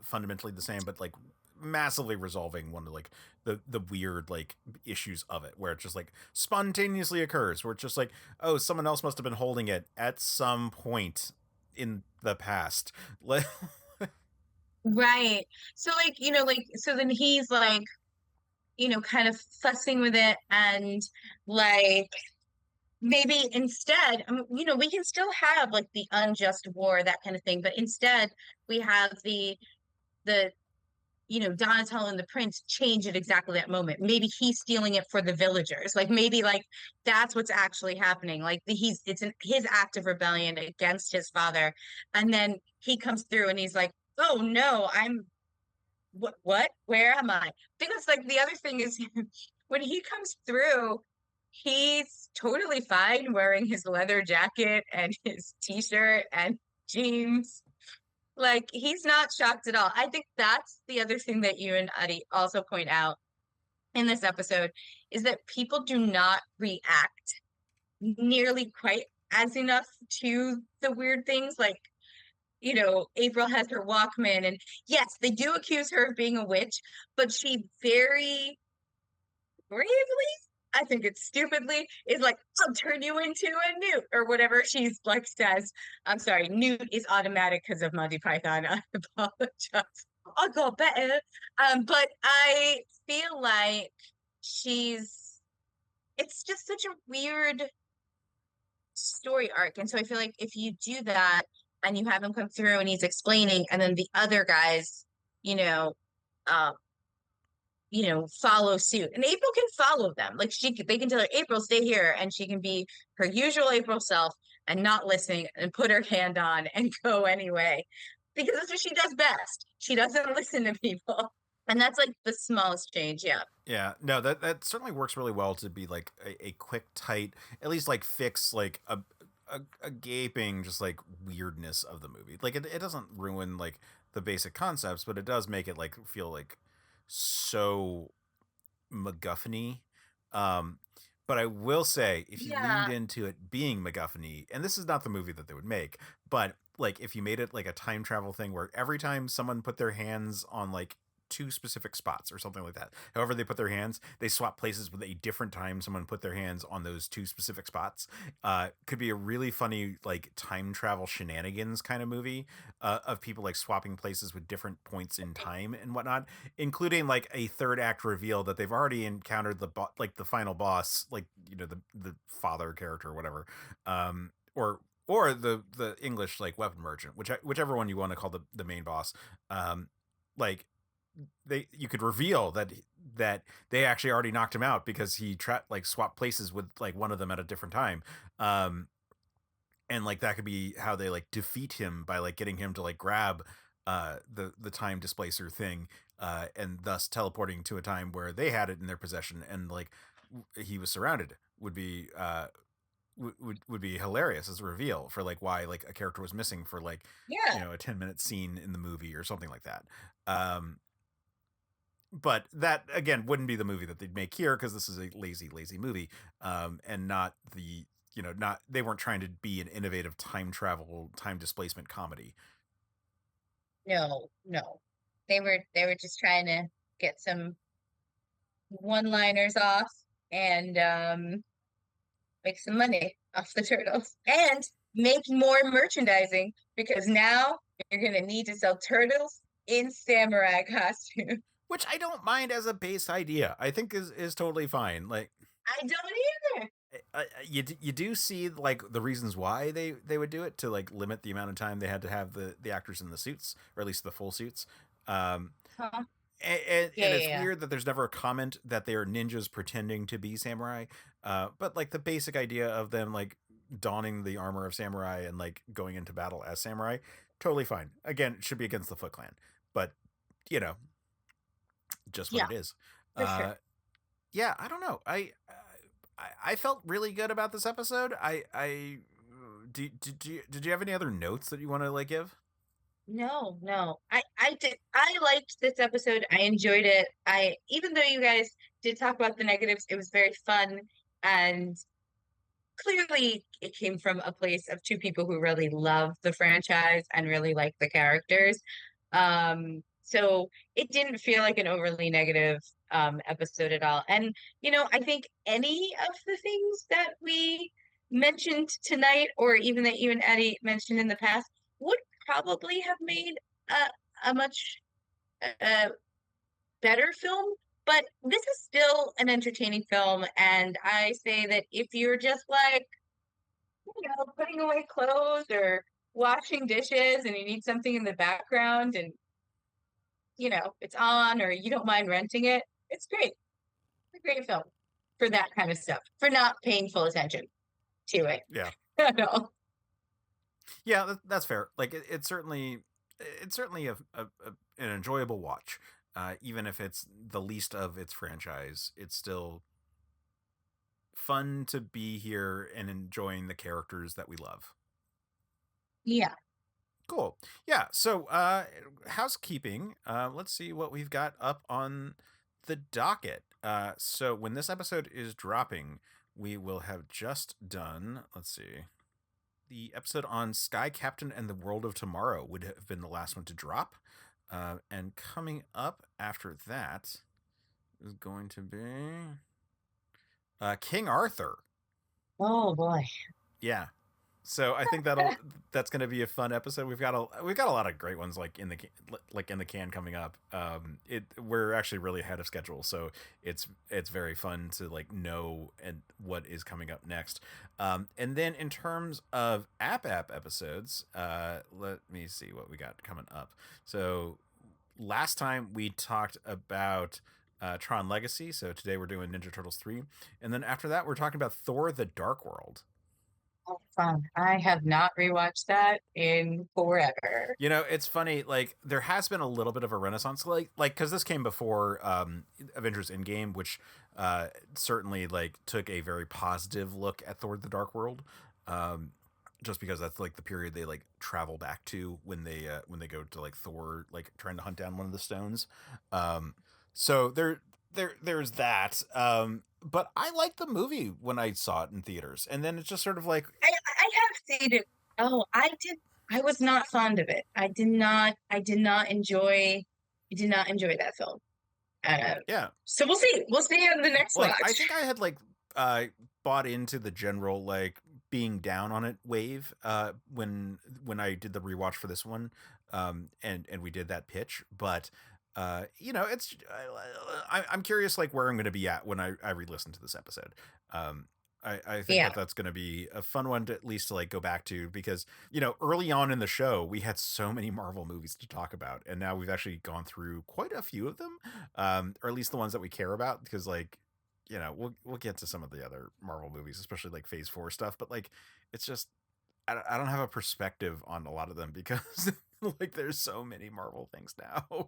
fundamentally the same, but like massively resolving one of like the weird like issues of it, where it just like spontaneously occurs, where it's just like, oh, someone else must have been holding it at some point in the past. Right. So like, so then he's like, kind of fussing with it, and like maybe instead, we can still have like the unjust war, that kind of thing, but instead we have the Donatello and the prince change at exactly that moment. Maybe he's stealing it for the villagers. Like maybe like that's what's actually happening. Like his act of rebellion against his father, and then he comes through and he's like, oh no, what? Where am I? Because like the other thing is when he comes through, he's totally fine wearing his leather jacket and his t-shirt and jeans. Like he's not shocked at all. I think that's the other thing that you and Addy also point out in this episode, is that people do not react nearly quite as enough to the weird things. Like, April has her Walkman, and yes, they do accuse her of being a witch, but she very bravely, I think it's stupidly, is like, I'll turn you into a newt, or whatever she's like says. I'm sorry, newt is automatic because of Monty Python. I apologize. I'll go better. But I feel like it's just such a weird story arc. And so I feel like if you do that and you have him come through and he's explaining, and then the other guys, uh, follow suit, and April can follow them. Like they can tell her, April, stay here, and she can be her usual April self and not listen and put her hand on and go anyway, because that's what she does best. She doesn't listen to people, and that's like the smallest change. Yeah, no, that certainly works really well to be like a quick, tight, at least like fix like a gaping just like weirdness of the movie. Like it doesn't ruin like the basic concepts, but it does make it like feel like so MacGuffin-y. But I will say, if you leaned into it being MacGuffin-y, and this is not the movie that they would make, but like if you made it like a time travel thing where every time someone put their hands on like two specific spots or something like that, however they put their hands, they swap places with a different time someone put their hands on those two specific spots, could be a really funny like time travel shenanigans kind of movie, of people like swapping places with different points in time and whatnot, including like a third act reveal that they've already encountered the final boss, like the father character or whatever, or the English like weapon merchant, whichever one you want to call the main boss, like you could reveal that they actually already knocked him out because he swapped places with like one of them at a different time, and like that could be how they like defeat him, by like getting him to like grab the time displacer thing, and thus teleporting to a time where they had it in their possession, and like he was surrounded. Would be hilarious as a reveal for like why like a character was missing for like a 10-minute scene in the movie or something like that. But that again wouldn't be the movie that they'd make here, because this is a lazy movie, and not they weren't trying to be an innovative time travel, time displacement comedy. No, they were just trying to get some one-liners off and make some money off the turtles and make more merchandising, because now you're gonna need to sell turtles in samurai costumes. Which I don't mind as a base idea. I think is totally fine. Like I don't either. You do see like the reasons why they would do it, to like limit the amount of time they had to have the actors in the suits, or at least the full suits. And it's weird that there's never a comment that they are ninjas pretending to be samurai. But like the basic idea of them like donning the armor of samurai and like going into battle as samurai, totally fine. Again, it should be against the Foot Clan, but just what it is. Sure. Yeah, I don't know. I felt really good about this episode. Did you have any other notes that you want to like give? No. I liked this episode. I enjoyed it. Even though you guys did talk about the negatives, it was very fun, and clearly it came from a place of two people who really love the franchise and really like the characters. So it didn't feel like an overly negative episode at all. And I think any of the things that we mentioned tonight, or even that you and Eddie mentioned in the past, would probably have made a much uh, better film. But this is still an entertaining film, and I say that if you're just like, putting away clothes or washing dishes and you need something in the background, and it's on, or you don't mind renting it, it's great. It's a great film for that kind of stuff, for not paying full attention to it. Yeah. At all. Yeah, that's fair. Like it's certainly an enjoyable watch. Even if it's the least of its franchise, it's still fun to be here and enjoying the characters that we love. Yeah. Cool. Yeah. So, housekeeping. Let's see what we've got up on the docket. So when this episode is dropping, we will have just done. Let's see. The episode on Sky Captain and the World of Tomorrow would have been the last one to drop. And coming up after that is going to be King Arthur. Oh boy. Yeah. So I think that's going to be a fun episode. We've got a lot of great ones like in the can coming up. We're actually really ahead of schedule, so it's very fun to like know and what is coming up next. And then in terms of app episodes, let me see what we got coming up. So last time we talked about Tron Legacy, so today we're doing Ninja Turtles 3, and then after that we're talking about Thor: The Dark World. Fun. I have not rewatched that in forever. It's funny, like there has been a little bit of a renaissance, like because this came before Avengers Endgame, which certainly like took a very positive look at Thor: The Dark World, just because that's like the period they like travel back to when they go to like Thor like trying to hunt down one of the stones. So there's that. But I liked the movie when I saw it in theaters, and then it's just sort of like I have seen it. Oh, I did. I was not fond of it. I did not enjoy. I did not enjoy that film. yeah. So we'll see. We'll see on the next Like watch. I think I had like bought into the general like being down on it wave when I did the rewatch for this one, and we did that pitch, but it's I'm curious like where I'm going to be at when I re-listen to this episode. I think that's going to be a fun one to at least to like go back to, because early on in the show we had so many Marvel movies to talk about, and now we've actually gone through quite a few of them, or at least the ones that we care about, because like we'll get to some of the other Marvel movies, especially like Phase 4 stuff, but like it's just I don't have a perspective on a lot of them because like there's so many Marvel things now.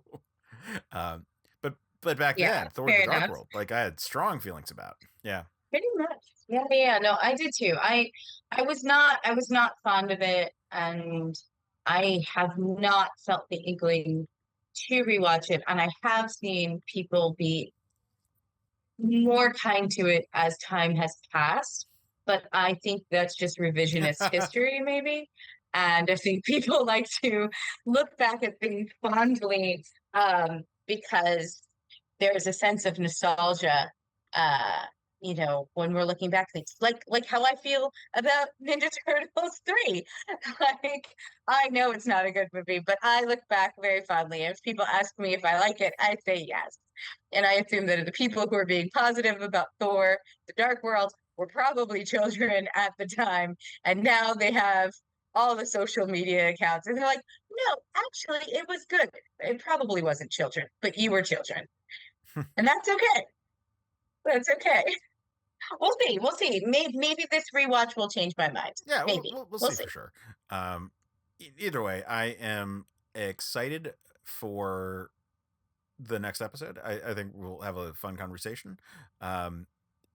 But back then, Thor: The Dark World, like I had strong feelings about. Yeah. Pretty much. Yeah. No, I did too. I was not fond of it, and I have not felt the inkling to rewatch it. And I have seen people be more kind to it as time has passed, but I think that's just revisionist history, maybe. And I think people like to look back at things fondly, because there's a sense of nostalgia, when we're looking back, things like how I feel about Ninja Turtles 3. Like, I know it's not a good movie, but I look back very fondly. If people ask me if I like it, I say yes. And I assume that the people who are being positive about Thor: The Dark World were probably children at the time, and now they have all the social media accounts, and they're like, no, actually, it was good. It probably wasn't children, but you were children. And that's okay. That's okay. We'll see. Maybe this rewatch will change my mind. Yeah, maybe. We'll see for sure. Either way, I am excited for the next episode. I think we'll have a fun conversation. And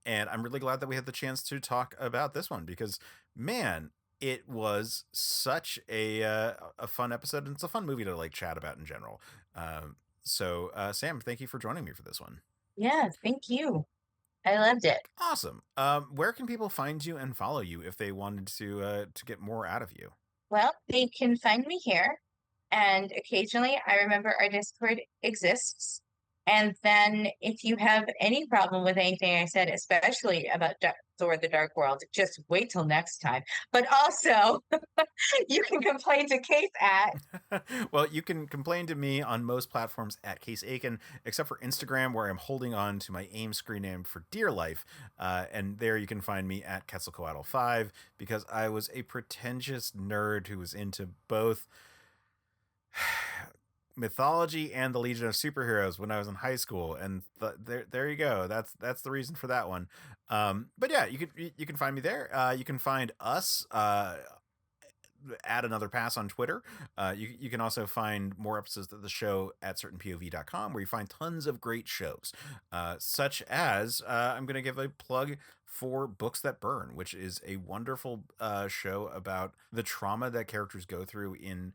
I'm really glad that we had the chance to talk about this one, because man, it was such a fun episode, and it's a fun movie to like chat about in general. So Sam, thank you for joining me for this one. Yeah, thank you. I loved it. Awesome. Where can people find you and follow you if they wanted to get more out of you? Well, they can find me here, and occasionally I remember our Discord exists. And then if you have any problem with anything I said, especially about Thor the Dark World, just wait till next time. But also, you can complain to Case at... Well, you can complain to me on most platforms at Case Aiken, except for Instagram, where I'm holding on to my AIM screen name for dear life. And there you can find me at Quetzalcoatl5, because I was a pretentious nerd who was into both mythology and the Legion of Superheroes when I was in high school, and there you go. That's the reason for that one. But yeah, you can find me there. You can find us at Another Pass on Twitter. You can also find more episodes of the show at certainpov.com, where you find tons of great shows, such as I'm going to give a plug for Books That Burn, which is a wonderful show about the trauma that characters go through in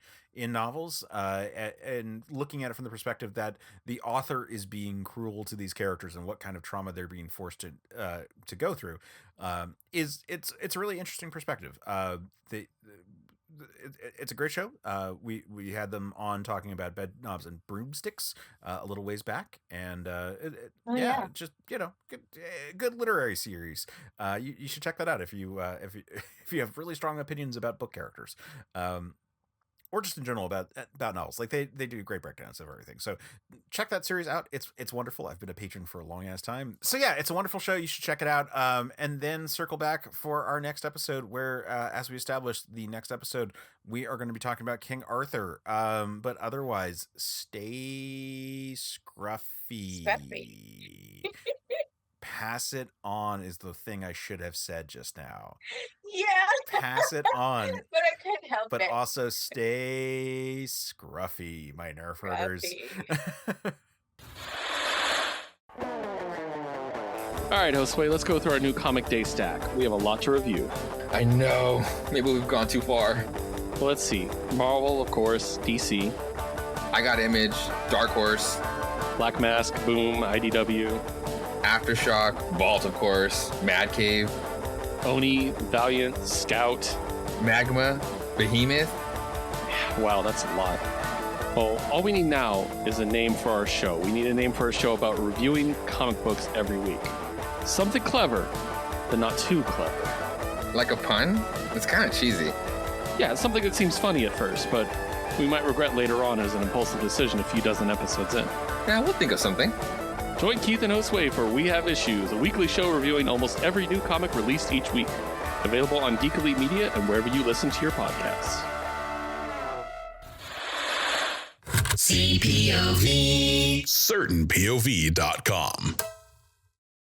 novels, and looking at it from the perspective that the author is being cruel to these characters and what kind of trauma they're being forced to go through. It's a really interesting perspective. It's a great show. We had them on talking about bed knobs and broomsticks a little ways back, and just good literary series. You should check that out if you have really strong opinions about book characters, or just in general about novels. Like they do great breakdowns of everything. So check that series out. It's wonderful. I've been a patron for a long ass time. So yeah, it's a wonderful show. You should check it out. And then circle back for our next episode, where as we established, the next episode we are going to be talking about King Arthur. But otherwise, stay scruffy. Pass it on is the thing I should have said just now. Yeah. Pass it on. But I couldn't help but it. But also stay scruffy, my nerf herders. All right, Josue, let's go through our new Comic Day stack. We have a lot to review. I know. Maybe we've gone too far. Well, let's see. Marvel, of course. DC. I got Image, Dark Horse. Black Mask, Boom, IDW. Aftershock, Vault, of course. Mad Cave. Oni, Valiant, Scout. Magma, Behemoth. Wow, that's a lot. Well, all we need now is a name for our show. We need a name for a show about reviewing comic books every week. Something clever, but not too clever. Like a pun? It's kind of cheesy. Yeah, it's something that seems funny at first, but we might regret later on as an impulsive decision a few dozen episodes in. Yeah, we'll think of something. Join Keith and Josue for We Have Issues, a weekly show reviewing almost every new comic released each week. Available on Geek Elite Media and wherever you listen to your podcasts. CPOV. CertainPOV.com.